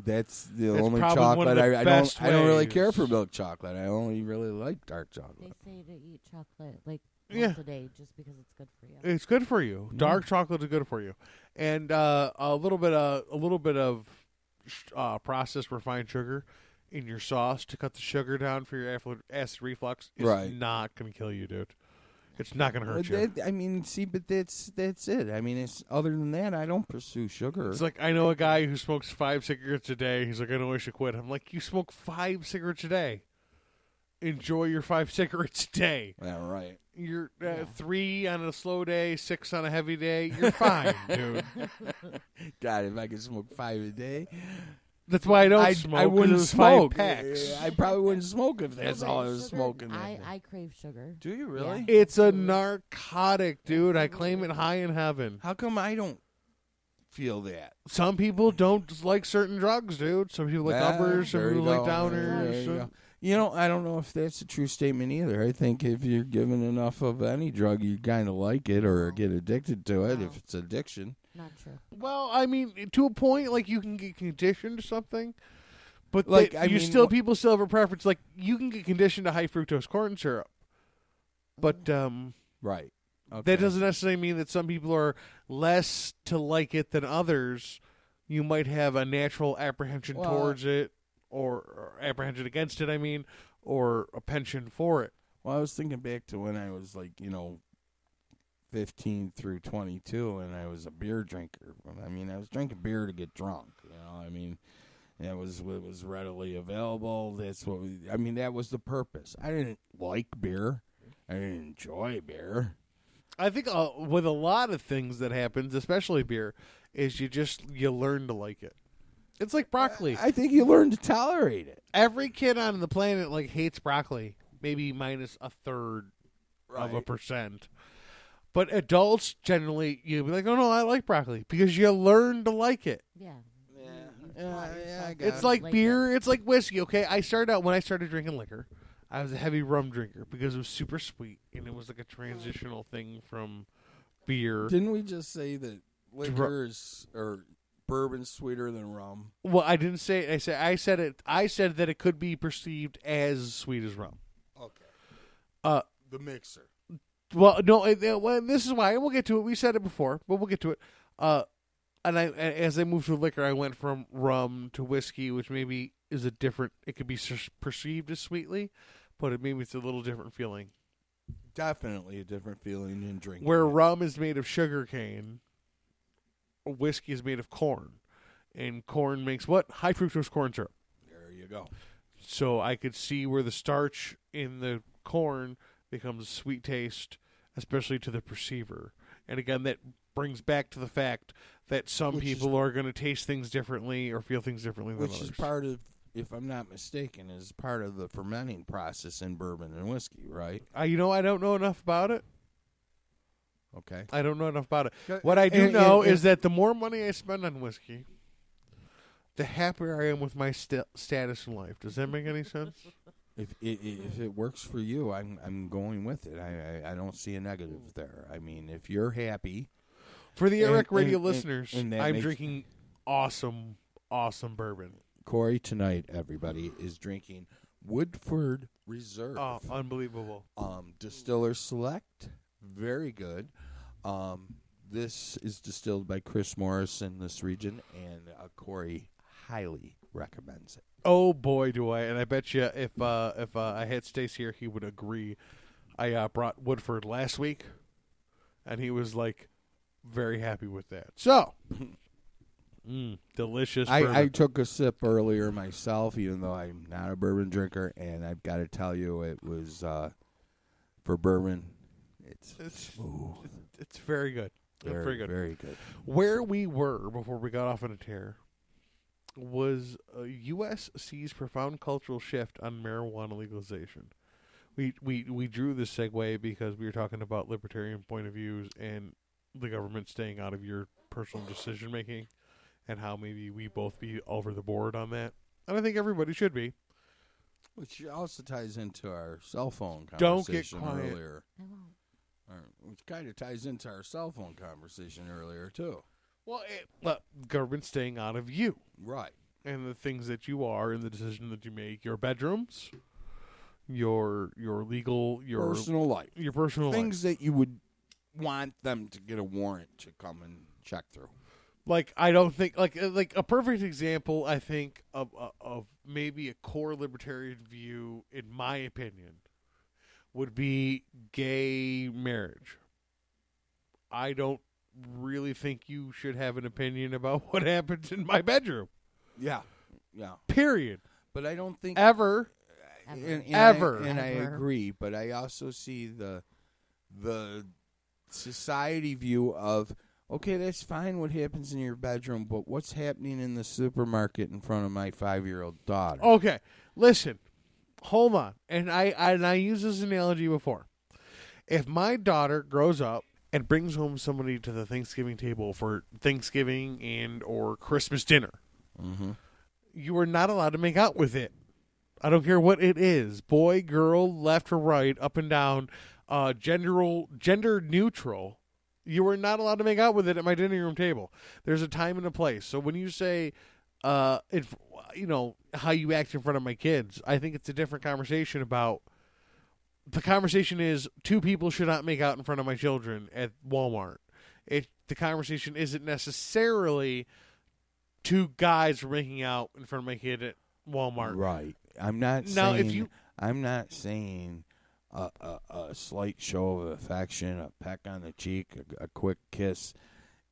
That's the only chocolate I don't really care for milk chocolate. I only really like dark chocolate. They say to eat chocolate once a day just because it's good for you. It's good for you. Dark chocolate is good for you, and a little bit of processed refined sugar in your sauce to cut the sugar down for your acid reflux is not going to kill you, dude. It's not going to hurt you. But that's it. It's other than that, I don't pursue sugar. It's I know a guy who smokes 5 cigarettes a day. He's like, I know I should quit. I'm like, you smoke 5 cigarettes a day. enjoy your 5 cigarettes a day. Yeah, right. You're 3 on a slow day, 6 on a heavy day. You're fine, dude. God, if I could smoke 5 a day, That's why I don't smoke. I 'cause wouldn't it's smoke. 5 packs. I probably wouldn't smoke if that's all I was Sugar, smoking. I crave sugar. Do you really? It's a narcotic, dude. I claim it high in heaven. How come I don't feel that? Some people don't like certain drugs, dude. Some people like uppers, some there you people like go. downers. There you go. You know, I don't know if that's a true statement either. I think if you're given enough of any drug, you kind of like it or get addicted to it if it's addiction. Not true. Well, I mean, to a point, like you can get conditioned to something, but Like, people still have a preference. Like you can get conditioned to high fructose corn syrup, but Right. Okay. that doesn't necessarily mean that some people are less to like it than others. You might have a natural apprehension towards it, or apprehension against it. I mean, or a penchant for it. Well, I was thinking back to when I was 15 through 22, and I was a beer drinker. I mean, I was drinking beer to get drunk. I mean, it was readily available. That's what that was the purpose. I didn't like beer. I didn't enjoy beer. I think with a lot of things that happens, especially beer, is you learn to like it. It's like broccoli. I think you learn to tolerate it. Every kid on the planet hates broccoli, maybe minus a third of a percent. But adults generally, you'll be like, "Oh no, I like broccoli," because you learn to like it. Yeah. Yeah, I It's like beer. It's like whiskey. Okay, when I started drinking liquor, I was a heavy rum drinker because it was super sweet and it was like a transitional thing from beer. Didn't we just say that liquor or bourbon's sweeter than rum? Well, I didn't say. I said it. I said that it could be perceived as sweet as rum. Okay. The mixer. Well, no. This is why we'll get to it. We said it before, but we'll get to it. And as I moved to liquor, I went from rum to whiskey, which maybe is a different. It could be perceived as sweetly, but maybe it's a little different feeling. Definitely a different feeling in drinking. Where rum is made of sugar cane, whiskey is made of corn, and corn makes what? High fructose corn syrup. There you go. So I could see where the starch in the corn becomes a sweet taste, especially to the perceiver. And again, that brings back to the fact that some people are going to taste things differently or feel things differently than others. Which is part of, if I'm not mistaken, is part of the fermenting process in bourbon and whiskey, right? I don't know enough about it. Okay. I don't know enough about it. What I do know is that the more money I spend on whiskey, the happier I am with my status in life. Does that make any sense? If it works for you, I'm going with it. I don't see a negative there. I mean, if you're happy. For the Eric Radio listeners, and I'm drinking awesome bourbon. Cory tonight, everybody, is drinking Woodford Reserve. Oh, unbelievable. Distiller Select. Very good. This is distilled by Chris Morris in this region, and Cory highly recommends it. Oh boy, do I! And I bet you, if I had Stacey here, he would agree. I brought Woodford last week, and he was very happy with that. So, delicious. I took a sip earlier myself, even though I'm not a bourbon drinker, and I've got to tell you, it was for bourbon. It's smooth. It's very good. Very good. Very good. Where we were before we got off on a tear was U.S. sees profound cultural shift on marijuana legalization. We drew this segue because we were talking about libertarian point of views and the government staying out of your personal decision making, and how maybe we both be over the board on that. And I think everybody should be. Which also ties into our cell phone Don't get conversation quiet. earlier. Which kind of ties into our cell phone conversation earlier, too. Well, government staying out of you. Right. And the things that you are and the decision that you make. Your bedrooms, your legal, your personal life. Your personal life. Things that you would want them to get a warrant to come and check through. I don't think like a perfect example, I think, of maybe a core libertarian view, in my opinion, would be gay marriage. I don't really think you should have an opinion about what happens in my bedroom. Yeah. Period. But I don't think ever. Ever. And I Ever. agree, but I also see the society view of, okay, that's fine what happens in your bedroom, but what's happening in the supermarket in front of my 5-year-old daughter? Okay, listen, hold on. And I used this analogy before. If my daughter grows up and brings home somebody to the Thanksgiving table for Thanksgiving and or Christmas dinner, you are not allowed to make out with it. I don't care what it is, boy, girl, left or right, up and down, gender neutral. You are not allowed to make out with it at my dining room table. There's a time and a place. So when you say, how you act in front of my kids, I think it's a different conversation about. The conversation is two people should not make out in front of my children at Walmart. The conversation isn't necessarily two guys making out in front of my kid at Walmart. Right. I'm not saying a slight show of affection, a peck on the cheek, a quick kiss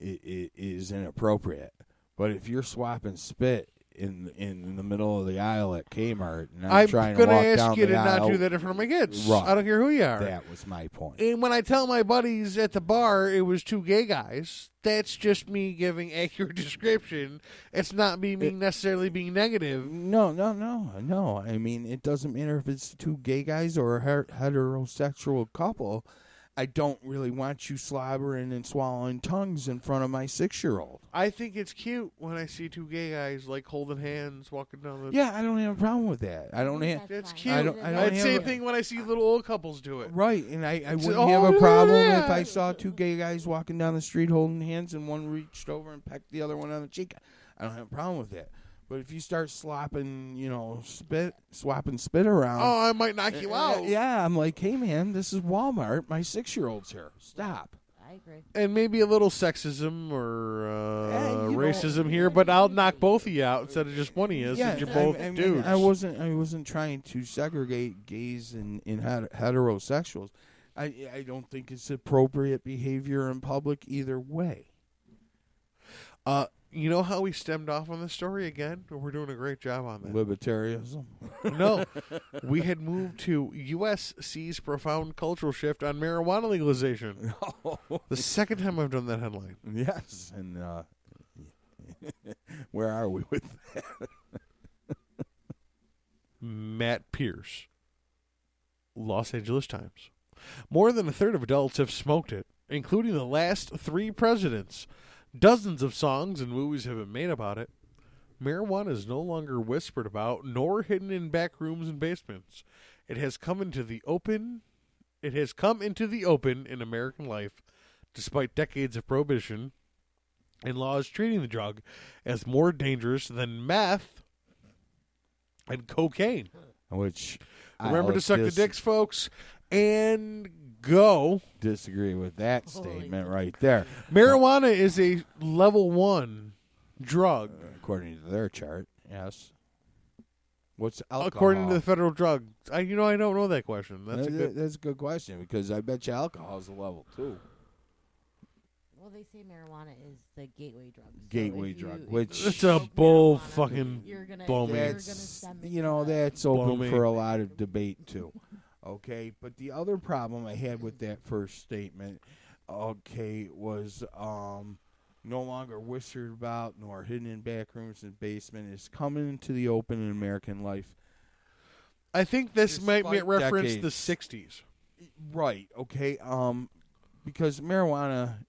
is inappropriate. But if you're swapping spit in the middle of the aisle at Kmart, and I'm trying to walk down the aisle, ask you to not do that in front of my kids. Right. I don't care who you are. That was my point. And when I tell my buddies at the bar it was two gay guys, that's just me giving accurate description. It's not me necessarily being negative. No. I mean, it doesn't matter if it's two gay guys or a heterosexual couple. I don't really want you slobbering and swallowing tongues in front of my 6-year-old. I think it's cute when I see two gay guys like holding hands walking down the. Yeah, I don't have a problem with that. I don't have. That's fine. cute. I don't have Same a- thing when I see little old couples do it. Right, and I wouldn't oh, have a problem yeah. if I saw two gay guys walking down the street holding hands and one reached over and pecked the other one on the cheek. I don't have a problem with that. But if you start swapping spit around. Oh, I might knock you out. Yeah, I'm like, hey, man, this is Walmart. My 6-year-old's here. Stop. I agree. And maybe a little sexism or you racism here, but I'll knock both of you out instead of just one of you since you're both I mean, dudes. I wasn't trying to segregate gays and heterosexuals. I don't think it's appropriate behavior in public either way. You know how we stemmed off on this story again? We're doing a great job on that. Libertarianism. No, we had moved to U.S. sees profound cultural shift on marijuana legalization. The second time I've done that headline. Yes, and where are we with that? Matt Pierce, Los Angeles Times. More than a third of adults have smoked it, including the last 3 presidents. Dozens of songs and movies have been made about it. Marijuana is no longer whispered about, nor hidden in back rooms and basements. It has come into the open in American life, despite decades of prohibition and laws treating the drug as more dangerous than meth and cocaine. Which Remember to suck the dicks, folks, and go. Disagree with that statement right there. Marijuana is a level 1 drug. According to their chart, yes. What's alcohol? According to the federal drug. I don't know that question. That's That's a good question because I bet you alcohol is a level 2. Well, they say marijuana is the gateway drug. So Gateway if you- drug, if which- you It's a smoke bull marijuana, fucking you're gonna, blow you're me. gonna That's stem that's open Blow me. for a lot of debate too. Okay, but the other problem I had with that first statement, was no longer whispered about nor hidden in back rooms and basement is coming into the open in American life. I think this might Despite reference decades. the 60s. Right. Okay. Because marijuana.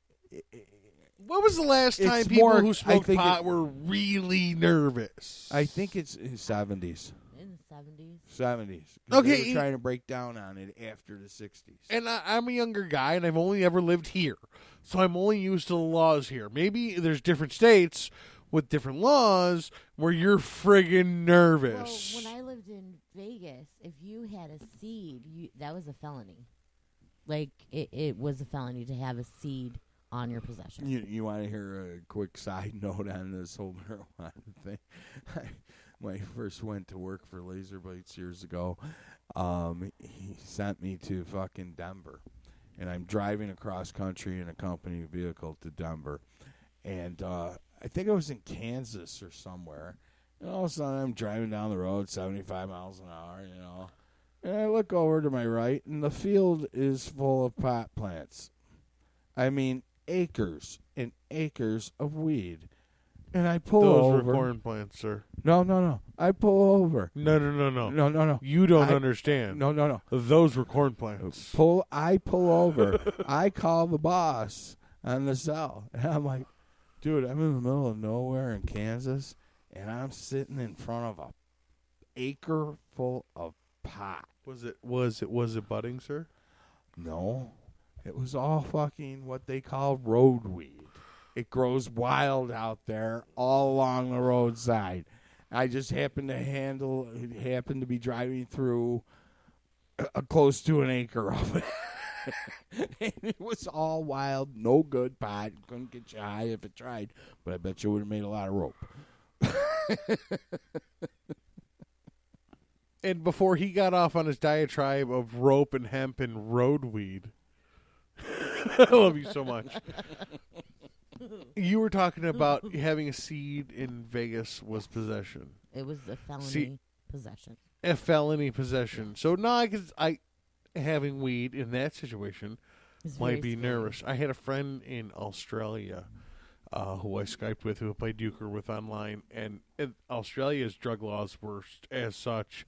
What was the last It's time people more- who I smoked think pot it- were really nervous? I think it's 70s. in the 70s. 70s. Okay, They were trying to break down on it after the 60s. And I'm a younger guy, and I've only ever lived here. So I'm only used to the laws here. Maybe there's different states with different laws where you're friggin' nervous. Well, when I lived in Vegas, if you had a seed, that was a felony. Like, it was a felony to have a seed on your possession. You want to hear a quick side note on this whole marijuana thing? When I first went to work for Laser Bites years ago, he sent me to fucking Denver. And I'm driving across country in a company vehicle to Denver. And I think I was in Kansas or somewhere. And all of a sudden, I'm driving down the road 75 miles an hour, And I look over to my right, and the field is full of pot plants. I mean, acres and acres of weed. And I pull over. Those were corn plants, sir. No. I pull over. No. No. You don't understand. No. Those were corn plants. I pull over. I call the boss on the cell. And I'm like, dude, I'm in the middle of nowhere in Kansas, and I'm sitting in front of a acre full of pot. Was it budding, sir? No. It was all fucking what they call road weed. It grows wild out there all along the roadside. I just happened to be driving through close to an acre of it. And it was all wild, no good pot. Couldn't get you high if it tried, but I bet you would have made a lot of rope. And before he got off on his diatribe of rope and hemp and road weed, I love you so much. You were talking about having a seed in Vegas was possession. It was a felony possession. A felony possession. So now having weed in that situation might be nervous. I had a friend in Australia who I Skyped with, who I played euchre with online, and Australia's drug laws were as such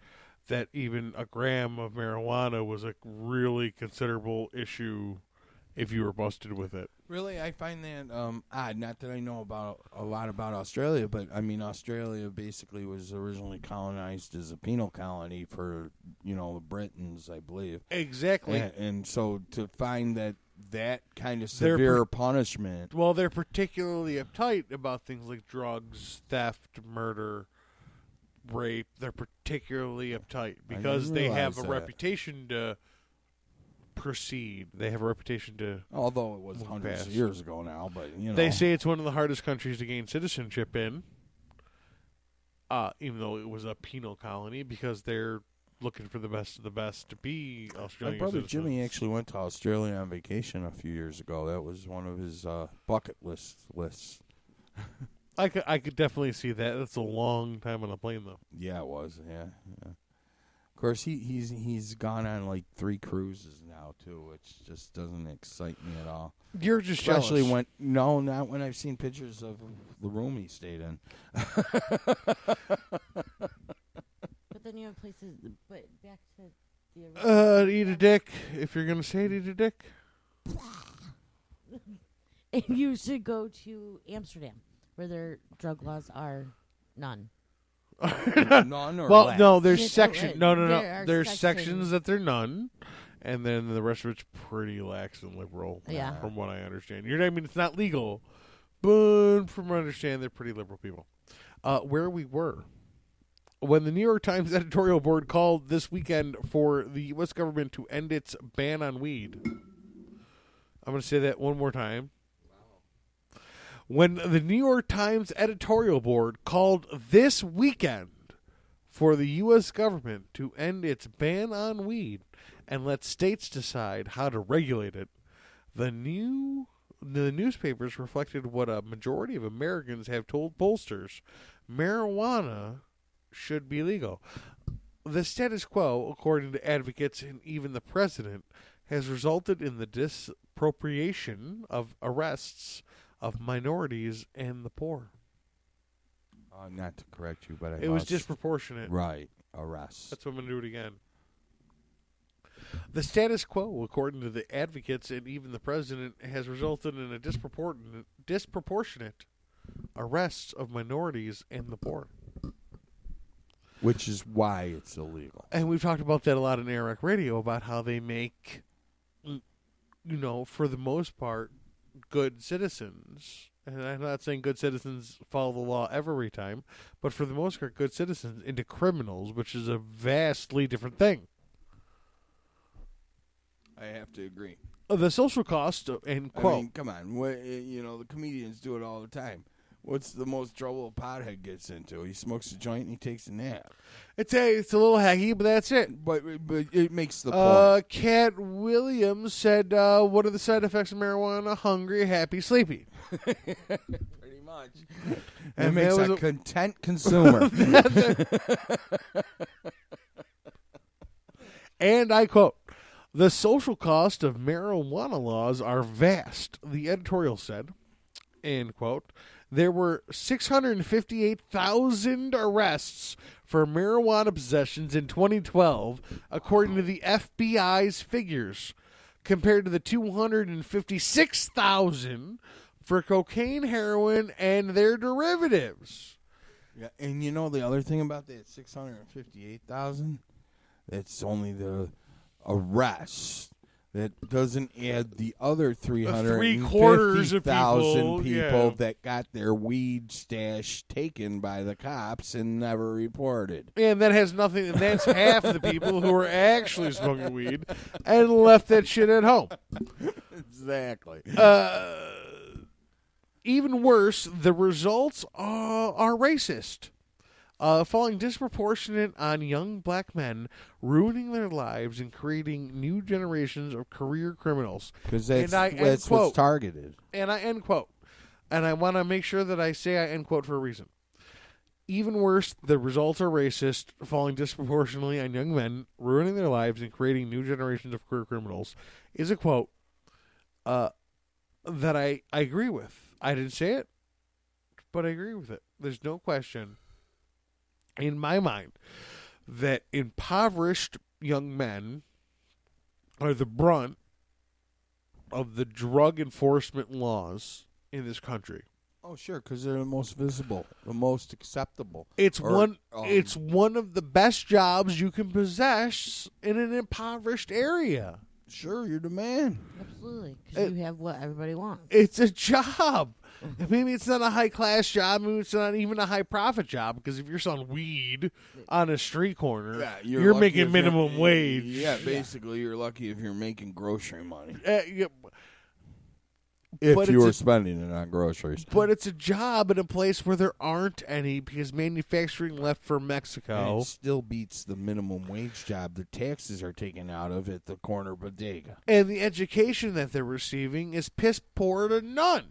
that even a gram of marijuana was a really considerable issue if you were busted with it. Really, I find that odd. Not that I know about a lot about Australia, but I mean, Australia basically was originally colonized as a penal colony for the Britons, I believe. Exactly. And so to find that kind of severe punishment. Well, they're particularly uptight about things like drugs, theft, murder, rape. They're particularly uptight because they have a reputation to proceed. They have a reputation to. Although it was hundreds of years ago now, but they say it's one of the hardest countries to gain citizenship in. Even though it was a penal colony, because they're looking for the best of the best to be Australian. My brother citizens. Jimmy actually went to Australia on vacation a few years ago. That was one of his bucket lists. I could definitely see that. That's a long time on a plane, though. Yeah, it was. Yeah. Of course, he's gone on like 3 cruises now too, which just doesn't excite me at all. You're just especially jealous. not when I've seen pictures of the room he stayed in. But then you have places. But back to the original. Eat a dick. If you're gonna say it, eat a dick. And you should go to Amsterdam, where their drug laws are none. None or well, less? no, there's Yeah, sections. no, No. there are There's sections. sections that they're none, and then the rest of it's pretty lax and liberal. Yeah. From what I understand, I mean, it's not legal, but from what I understand, they're pretty liberal people. Where we were when the New York Times editorial board called this weekend for the U.S. government to end its ban on weed. I'm going to say that one more time. When the New York Times editorial board called this weekend for the U.S. government to end its ban on weed and let states decide how to regulate it, the newspapers reflected what a majority of Americans have told pollsters: marijuana should be legal. The status quo, according to advocates and even the president, has resulted in the disappropriation of arrests of minorities and the poor. Not to correct you, but It was disproportionate. Right, arrests. That's what I'm going to do it again. The status quo, according to the advocates and even the president, has resulted in a disproportionate arrests of minorities and the poor. Which is why it's illegal. And we've talked about that a lot in ARAC Radio, about how they make, for the most part, good citizens. And I'm not saying good citizens follow the law every time, but for the most part, good citizens into criminals, which is a vastly different thing. I have to agree. The social cost, and quote, I mean, come on. The comedians do it all the time. What's the most trouble a pothead gets into? He smokes a joint and he takes a nap. it's a little hacky, but that's it. But it makes the point. Cat Williams said, what are the side effects of marijuana? Hungry, happy, sleepy. Pretty much. much. And It makes that a was content consumer. And I quote, "The social cost of marijuana laws are vast," the editorial said. End quote. There were 658,000 arrests for marijuana possessions in 2012, according to the FBI's figures, compared to the 256,000 for cocaine, heroin, and their derivatives. Yeah, and you know the other thing about that 658,000? That's only the arrests. That doesn't add the other 350,000 people that got their weed stash taken by the cops and never reported. And that has nothing, and that's half of the people who are actually smoking weed and left that shit at home. Exactly. Even worse, the results are racist. Falling disproportionate on young black men, ruining their lives and creating new generations of career criminals. Because that's what's targeted. And I end quote. And I want to make sure that I say I end quote for a reason. Even worse, the results are racist, falling disproportionately on young men, ruining their lives and creating new generations of career criminals, is a quote that I agree with. I didn't say it, but I agree with it. There's no question in my mind that impoverished young men are the brunt of the drug enforcement laws in this country. Oh, sure, because they're the most visible, the most acceptable. It's one of the best jobs you can possess in an impoverished area. Sure, you're the man. Absolutely, because you have what everybody wants. It's a job. Maybe it's not a high-class job. Maybe it's not even a high-profit job, because if you're selling weed on a street corner, you're making minimum wage. Yeah, basically, you're lucky if you're making grocery money. Yeah. If you were spending it on groceries. But it's a job in a place where there aren't any, because manufacturing left for Mexico. And it still beats the minimum wage job the taxes are taken out of at the corner bodega. And the education that they're receiving is piss poor to none.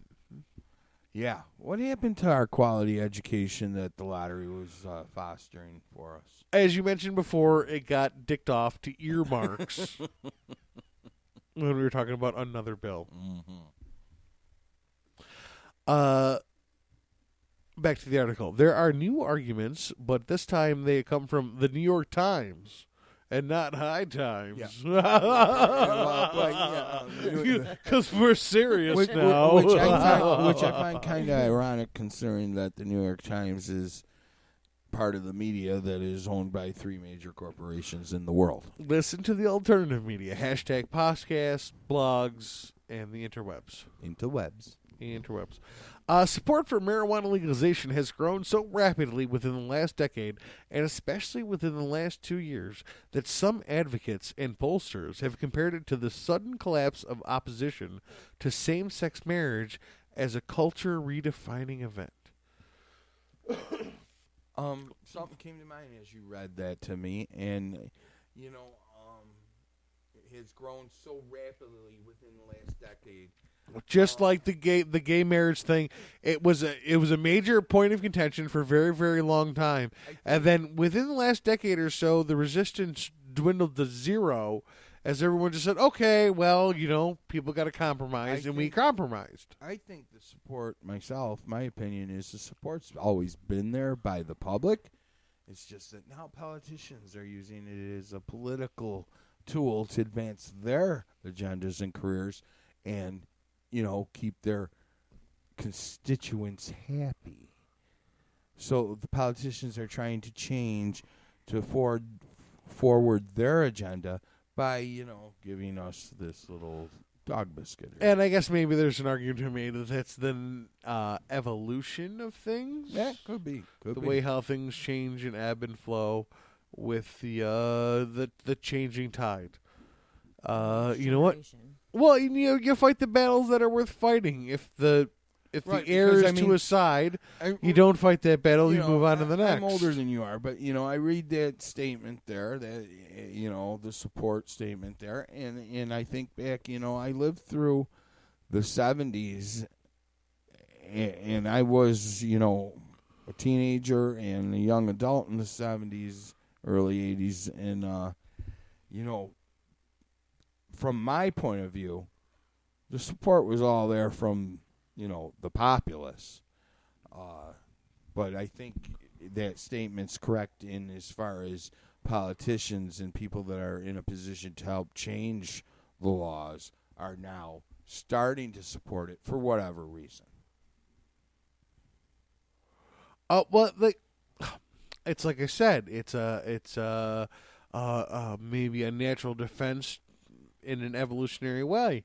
Yeah. What happened to our quality education that the lottery was fostering for us? As you mentioned before, it got dicked off to earmarks when we were talking about another bill. Mm-hmm. Back to the article. There are new arguments, but this time they come from the New York Times and not High Times. Because we're serious now. Which I find kind of ironic, considering that the New York Times is part of the media that is owned by 3 major corporations in the world. Listen to the alternative media. Hashtag podcasts, blogs, and the interwebs. Interwebs. Support for marijuana legalization has grown so rapidly within the last decade, and especially within the last 2 years, that some advocates and pollsters have compared it to the sudden collapse of opposition to same-sex marriage as a culture redefining event. Something came to mind as you read that to me, and it has grown so rapidly within the last decade. Just like the gay marriage thing, it was a major point of contention for a very, very long time, and then within the last decade or so, the resistance dwindled to zero, as everyone just said, "Okay, well, people got to compromise," and we compromised. I think the support, my opinion is the support's always been there by the public. It's just that now politicians are using it as a political tool to advance their agendas and careers, and keep their constituents happy. So the politicians are trying to change to forward their agenda by, giving us this little dog biscuit. And I guess maybe there's an argument to be made that that's the evolution of things. Yeah, could be. The way how things change and ebb and flow with the changing tide. You know what? Well, you fight the battles that are worth fighting. If the air is to a side, you don't fight that battle. You move on to the next. I'm older than you are, but I read that statement there, that the support statement there, and I think back. I lived through the 70s, and I was, a teenager and a young adult in the 70s, early 80s, and, from my point of view, the support was all there from, the populace. But I think that statement's correct in as far as politicians and people that are in a position to help change the laws are now starting to support it for whatever reason. Well, it's like I said, it's maybe a natural defense in an evolutionary way.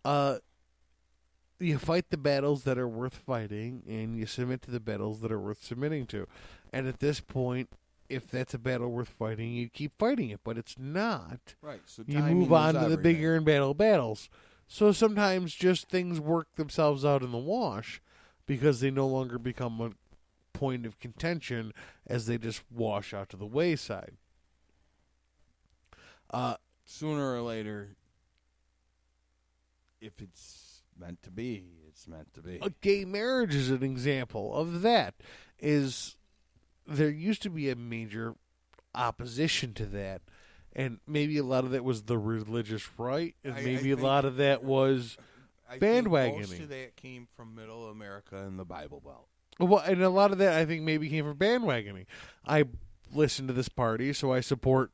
You fight the battles that are worth fighting, and you submit to the battles that are worth submitting to. And at this point, if that's a battle worth fighting, you keep fighting it. But it's not. Right. So you move on to the bigger and battles. So sometimes just things work themselves out in the wash because they no longer become a point of contention as they just wash out to the wayside. Sooner or later, if it's meant to be, it's meant to be. A gay marriage is an example of that. There used to be a major opposition to that, and maybe a lot of that was the religious right, and maybe a lot of that was bandwagoning. Most of that came from Middle America and the Bible Belt. Well, and a lot of that I think maybe came from bandwagoning. I listen to this party, so I support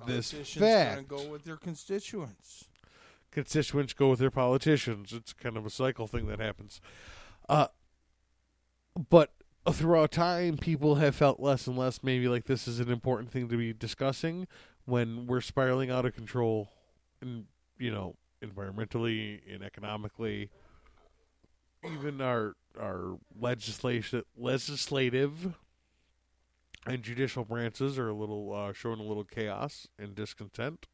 this fact. Go with their constituents. Constituents go with their politicians. It's kind of a cycle thing that happens. But throughout time, people have felt less and less maybe like this is an important thing to be discussing when we're spiraling out of control, and environmentally and economically. Even our legislative and judicial branches are showing a little chaos and discontent.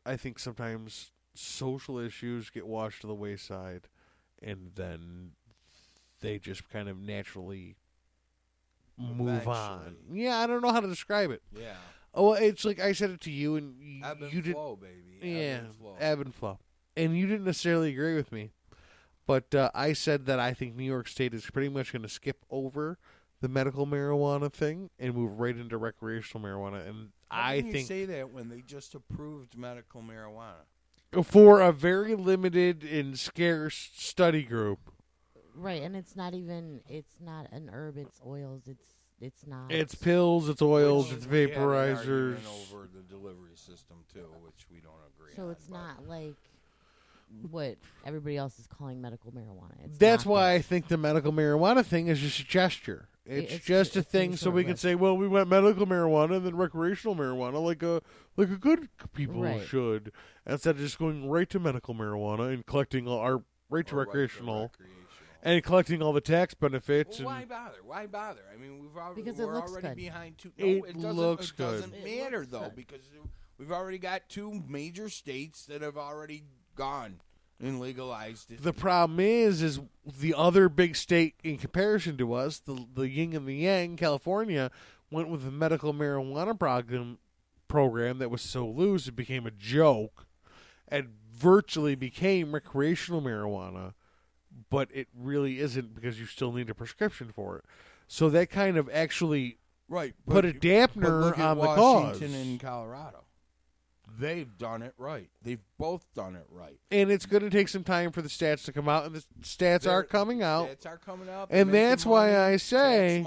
I think sometimes social issues get washed to the wayside, and then they just kind of naturally move on. Yeah, I don't know how to describe it. Yeah. Oh, it's like I said it to you, and Ebb and you didn't. Flow, baby. Yeah, ebb and flow, and you didn't necessarily agree with me. But I said that I think New York State is pretty much going to skip over the medical marijuana thing and move right into recreational marijuana. And How can you say that when they just approved medical marijuana? For a very limited and scarce study group. Right, and it's not an herb, it's oils, it's not. It's pills, it's oils, it's vaporizers. Over the delivery system, too, which we don't agree on. So it's not like what everybody else is calling medical marijuana. That's why I think the medical marijuana thing is just a gesture. It's just a thing so we can say, well, we went medical marijuana and then recreational marijuana like a good people should. Instead of just going right to medical marijuana and collecting our right to recreational and collecting all the tax benefits. Well, why bother? Why bother? I mean, we're already good. behind two. No, it looks good. It doesn't matter, though, because we've already got two major states that have already gone and legalized it. The problem is the other big state in comparison to us, the yin and the yang, California, went with a medical marijuana program that was so loose it became a joke and virtually became recreational marijuana, but it really isn't because you still need a prescription for it. So that kind of actually put a dampener on the cause. Washington and Colorado. They've done it right. They've both done it right. And it's going to take some time for the stats to come out, and the stats are coming out. Stats are coming out. And that's why I say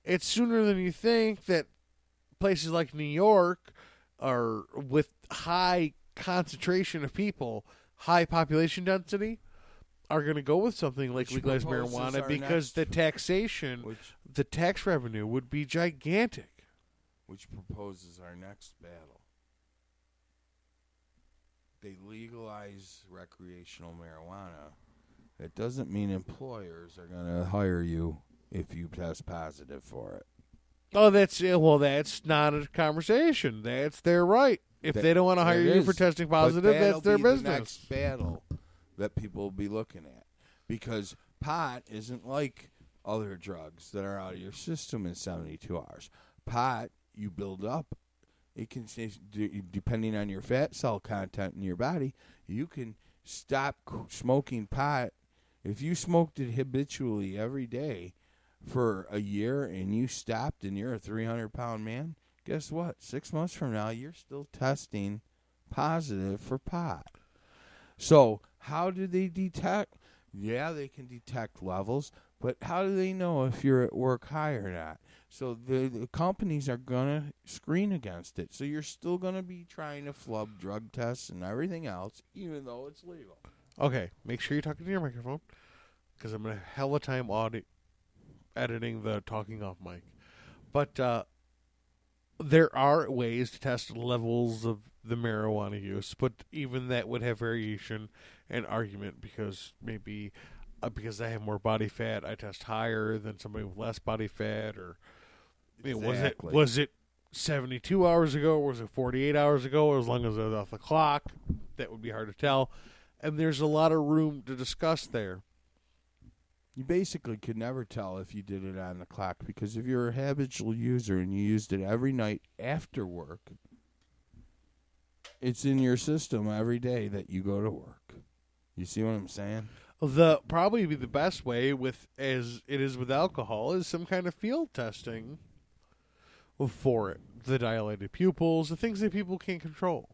it's sooner than you think that places like New York are with high concentration of people, high population density, are going to go with something like legalized marijuana because the taxation, the tax revenue would be gigantic. Which proposes our next battle. They legalize recreational marijuana. That doesn't mean employers are going to hire you if you test positive for it. Oh, that's not a conversation. That's their right. If they don't want to hire you for testing positive, that's their business. The next battle that people will be looking at, because pot isn't like other drugs that are out of your system in 72 hours. Pot, you build up. It can, depending on your fat cell content in your body, you can stop smoking pot If you smoked it habitually every day for a year and you stopped and you're a 300-pound man, guess what? 6 months from now, you're still testing positive for pot. So how do they detect? Yeah, they can detect levels, but how do they know if you're at work high or not? So the companies are going to screen against it. So you're still going to be trying to flub drug tests and everything else, even though it's legal. Okay, make sure you're talking to your microphone, because I'm going to hell of a time editing the talking off mic. But there are ways to test levels of the marijuana use, but even that would have variation and argument, because maybe because I have more body fat, I test higher than somebody with less body fat, or Exactly. was it 72 hours ago, or was it 48 hours ago, or as long as it was off the clock? That would be hard to tell, and there's a lot of room to discuss there. You basically could never tell if you did it on the clock, because if you're a habitual user and you used it every night after work, it's in your system every day that you go to work. You see what I'm saying? Probably the best way, with as it is with alcohol, is some kind of field testing for it. The dilated pupils, the things that people can't control.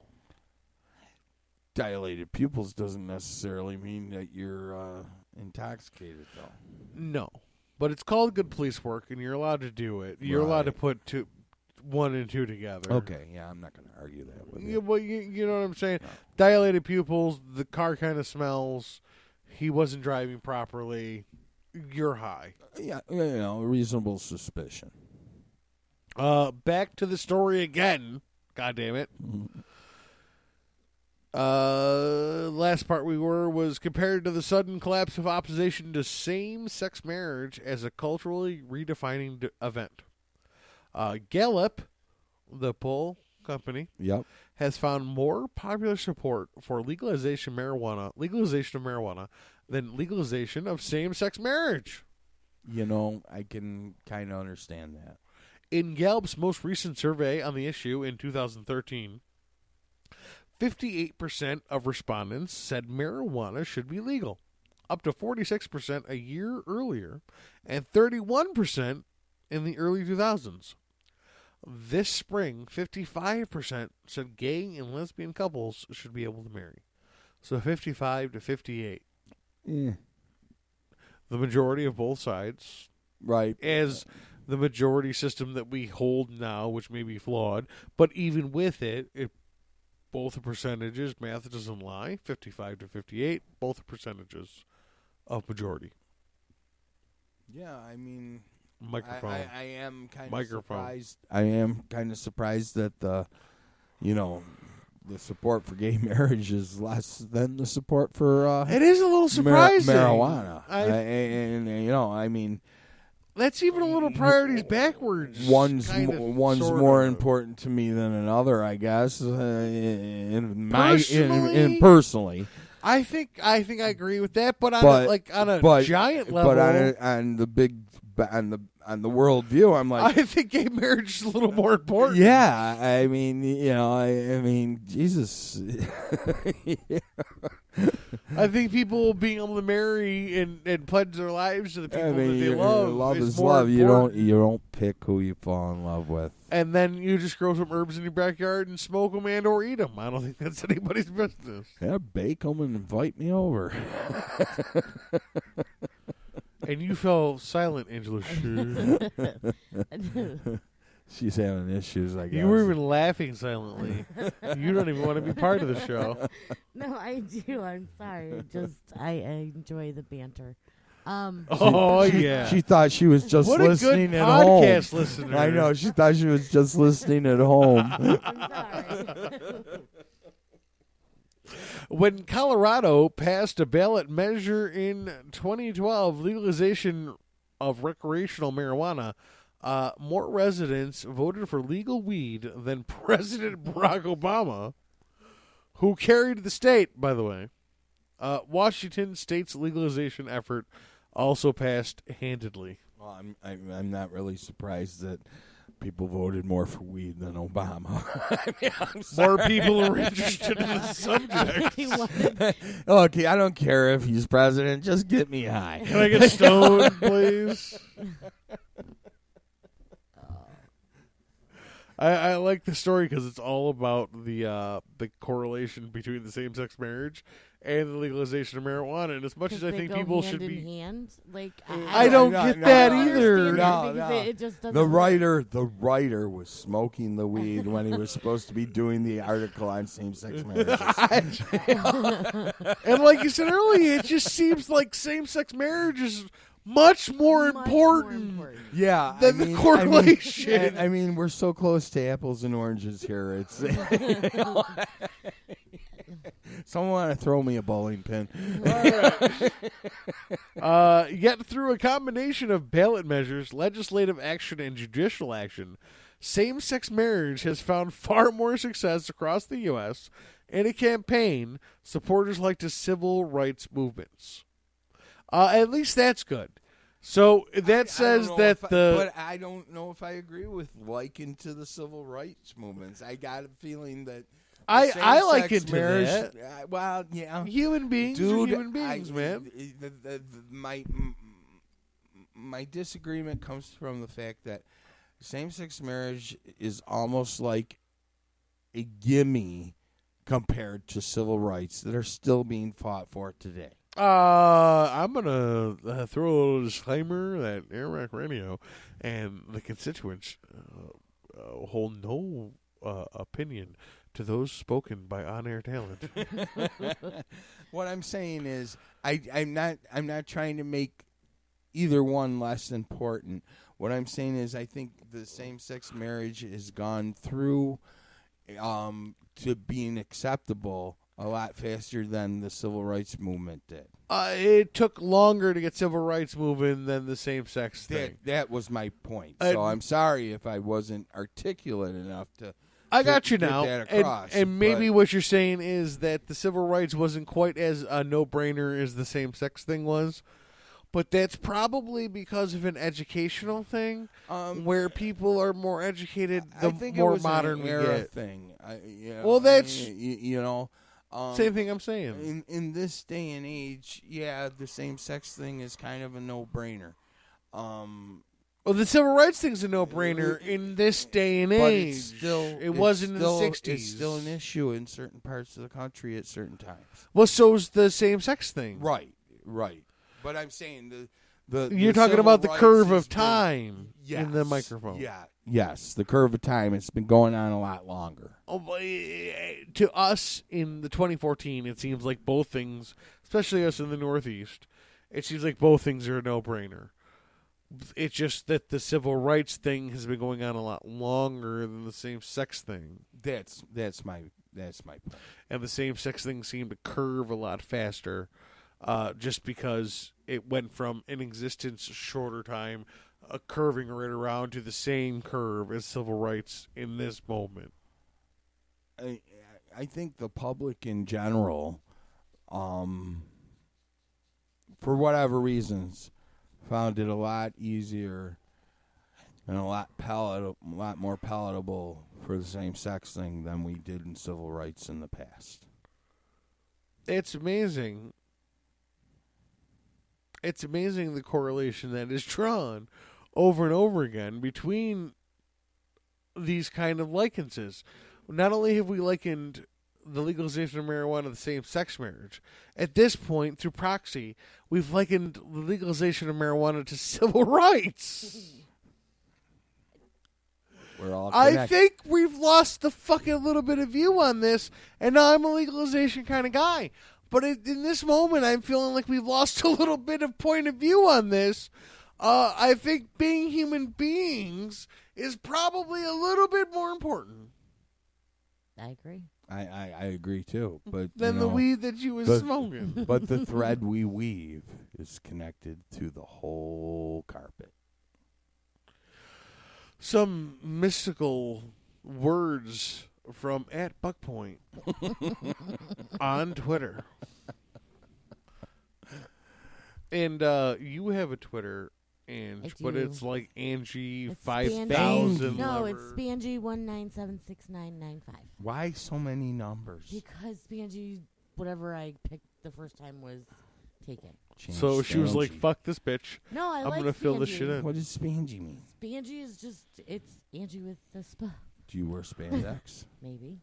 Dilated pupils doesn't necessarily mean that you're intoxicated, though. No, but it's called good police work, and you're allowed to do it. You're allowed to put 1 and 2 together. Okay, yeah, I'm not going to argue that with you. Yeah, well, you know what I'm saying? No. Dilated pupils, the car kind of smells, he wasn't driving properly, you're high. Yeah, reasonable suspicion. Back to the story again. God damn it. Mm-hmm. Last part was compared to the sudden collapse of opposition to same-sex marriage as a culturally redefining event. Gallup, the poll company, has found more popular support for legalization of marijuana than legalization of same-sex marriage. I can kind of understand that. In Gallup's most recent survey on the issue in 2013, 58% of respondents said marijuana should be legal, up to 46% a year earlier, and 31% in the early 2000s. This spring, 55% said gay and lesbian couples should be able to marry. So 55 to 58. Yeah. The majority of both sides. Right. As the majority system that we hold now, which may be flawed, but even with it both the percentages, math doesn't lie, 55 to 58, both the percentages of majority. Yeah, I mean, microphone. I am kind of surprised. I am kind of surprised that the support for gay marriage is less than the support for it is a little surprising. Marijuana. I mean, that's even a little priorities backwards. One's more important to me than another, I guess. Personally, I think I agree with that. But on a giant level, but on the world view, I'm like, I think gay marriage is a little more important. Yeah, I mean, I mean, Jesus. I think people being able to marry and pledge their lives to the people that they love. Love is more love. important. You don't pick who you fall in love with. And then you just grow some herbs in your backyard and smoke them and or eat them. I don't think that's anybody's business. Yeah, bake them and invite me over. And you fell silent, Angela. She's having issues, I guess. You were even laughing silently. You don't even want to be part of the show. No, I do. I'm sorry. I enjoy the banter. She thought she was just listening at home. What a good podcast listener. I know. She thought she was just listening at home. I'm sorry. When Colorado passed a ballot measure in 2012, legalization of recreational marijuana, more residents voted for legal weed than President Barack Obama, who carried the state, by the way. Washington State's legalization effort also passed handedly. Well, I'm not really surprised that people voted more for weed than Obama. I mean, I'm More sorry. people are interested in the subject. He wanted- Okay, I don't care if he's president. Just get me high. Can I get stoned, please? I like the story because it's all about the correlation between the same-sex marriage and the legalization of marijuana. And as much as I they think go people hand should in be, hand. Like I don't get that either. No, No. it just doesn't The work. writer was smoking the weed when he was supposed to be doing the article on same-sex marriages. and like you said earlier, it just seems like same-sex marriage is much more important. Yeah, Than the correlation. I mean, we're so close to apples and oranges here. It's someone want to throw me a bowling pin. Yet through a combination of ballot measures, legislative action, and judicial action, same-sex marriage has found far more success across the U.S. in a campaign supporters like the civil rights movements. At least that's good. So that says that but I don't know if I agree with liken to the civil rights movements. I got a feeling that I like it to marriage. that. Well, yeah, Human beings dude, are human beings, man. My disagreement comes from the fact that same-sex marriage is almost like a gimme compared to civil rights that are still being fought for today. I'm gonna throw a little disclaimer that Airmac Radio and the constituents hold no opinion to those spoken by on-air talent. What I'm saying is, I'm not trying to make either one less important. What I'm saying is, I think the same-sex marriage has gone through to being acceptable a lot faster than the civil rights movement did. It took longer to get civil rights moving than the same-sex thing. That was my point. So I'm sorry if I wasn't articulate enough to. I got you get now, that across, and maybe but- what you're saying is that the civil rights wasn't quite as a no-brainer as the same-sex thing was, but that's probably because of an educational thing, where people are more educated the I think more it was modern an we era get. thing. Well, that's- you know. Same thing I'm saying. In this day and age, yeah, the same-sex thing is kind of a no-brainer. Well, the civil rights thing's a no-brainer in this day and But age. it's still, it wasn't in the 60s. It's still an issue in certain parts of the country at certain times. Well, so's the same-sex thing. Right. But I'm saying the You're talking civil about the rights curve has of been- time in the Yes. microphone. Yeah. Yes, the curve of time. It's been going on a lot longer. Oh, but, to us in the 2014, it seems like both things, especially us in the Northeast, it seems like both things are a no-brainer. It's just that the civil rights thing has been going on a lot longer than the same-sex thing. That's my point. And the same-sex thing seemed to curve a lot faster, just because it went from in existence a shorter time, curving right around to the same curve as civil rights in this moment. I think the public in general, for whatever reasons, found it a lot easier and a lot more palatable for the same-sex thing than we did in civil rights in the past. It's amazing. It's amazing the correlation that is drawn over and over again between these kind of likenses. Not only have we likened the legalization of marijuana to the same-sex marriage, at this point, through proxy, we've likened the legalization of marijuana to civil rights. We're all I connected. think we've lost the fucking little bit of view on this, and now I'm a legalization kind of guy. But in this moment, I'm feeling like we've lost a little bit of point of view on this. I think being human beings is probably a little bit more important I agree. I agree too, but than you the know, weed that you was the- smoking. But the thread we weave is connected to the whole carpet. Some mystical words from @Buckpoint on Twitter. And you have a Twitter, Ange, I but do. it's like Angie It's 5000. No, whatever. it's Spangy 1976995. Why so many numbers? Because Spangy, whatever I picked the first time, was taken. Change So she was like, Spangy. "Fuck this bitch! No, I I'm like gonna fill this Spangy. shit in." What does Spangy mean? Spangy is just, it's Angie with the spa, Do you wear spandex? maybe.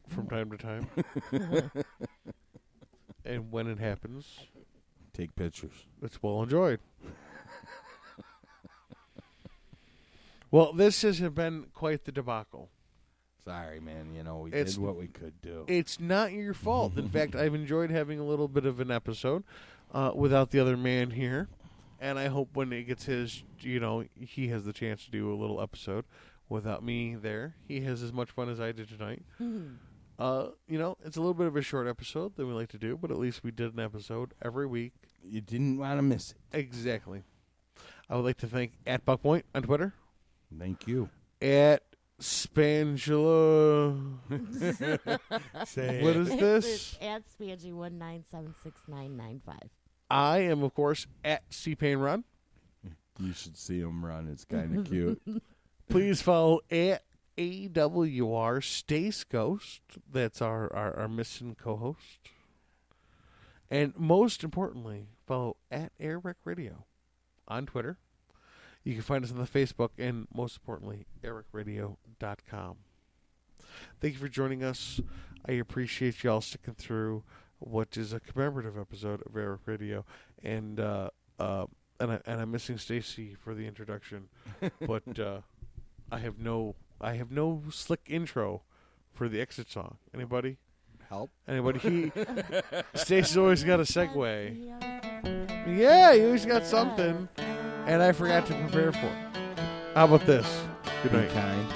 From time to time. And when it happens, Take pictures. it's well enjoyed. Well, this has been quite the debacle. Sorry, man. You know, we It's- did what we could do. It's not your fault. In fact, I've enjoyed having a little bit of an episode without the other man here. And I hope when it gets his, he has the chance to do a little episode without me there. He has as much fun as I did tonight. It's a little bit of a short episode than we like to do, but at least we did an episode every week. You didn't want to miss it. Exactly. I would like to thank at Buckpoint on Twitter, Thank you. at Spangela. Say What is It's this? at Spangy 1976995. I am, of course, at CPainRun. You should see him run. It's kind of cute. Please follow at AWR Stace Ghost. That's our missing co-host. And most importantly, follow at Airwreck Radio on Twitter. You can find us on the Facebook and most importantly, airwreckradio.com. Thank you for joining us. I appreciate y'all sticking through what is a commemorative episode of Airwreck Radio. And I'm missing Stacey for the introduction, but I have no slick intro for the exit song. Anybody? Help. Anybody? Stacey's always got a segue. He always says something. Yeah, you always got something, and I forgot to prepare for it. How about this? Good Be night. kind.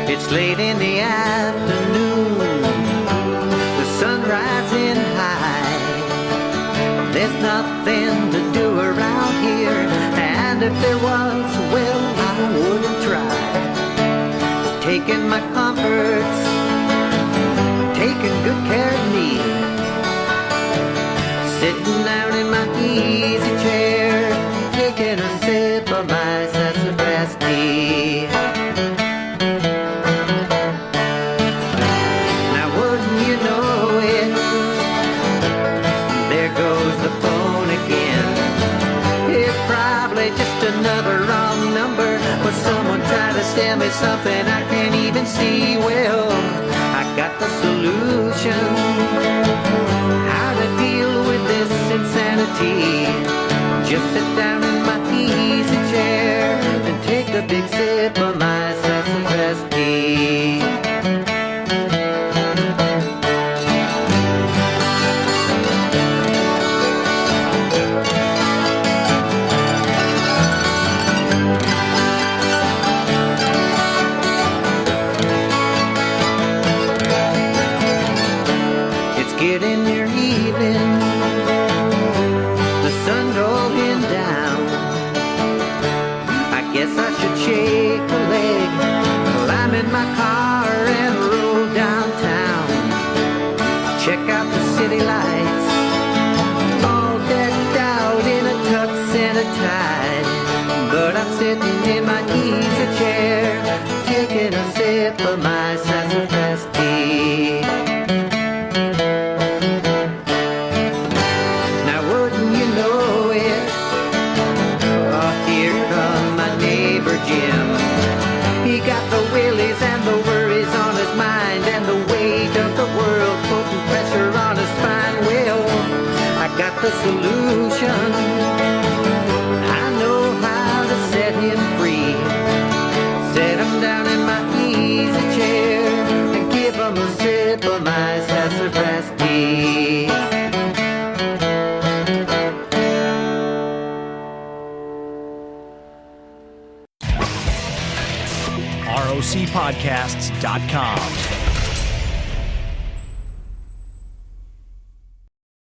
It's late in the afternoon, the sun rising high. There's nothing to do around here, and if there was, well, I wouldn't try. Taking my comforts, taking good care of me. Sitting down in my easy chair, taking a sip of my sassafras tea. Now wouldn't you know it, there goes the phone again. It's probably just another wrong number, but someone tried to sell me something I can't even see. Well, I got the solution, how to deal with this insanity. Just sit down in my easy chair and take a big sip of my sassafras tea. It's getting near evening, the sun rolling down. I guess I should shake a leg, climb in my car and roll downtown. Check out the city lights, all decked out in a tux and a tie. But I'm sitting in my easy chair, taking a sip of my sassafras tea. Now wouldn't you know it, oh, here come my neighbor Jim. He got the willies and the worries on his mind, and the weight of the world putting pressure on his spine. Well, I got the solution, I know how to set him free. Set him down in my easy chair and give him a sip of my sassafras tea. ROCpodcasts.com.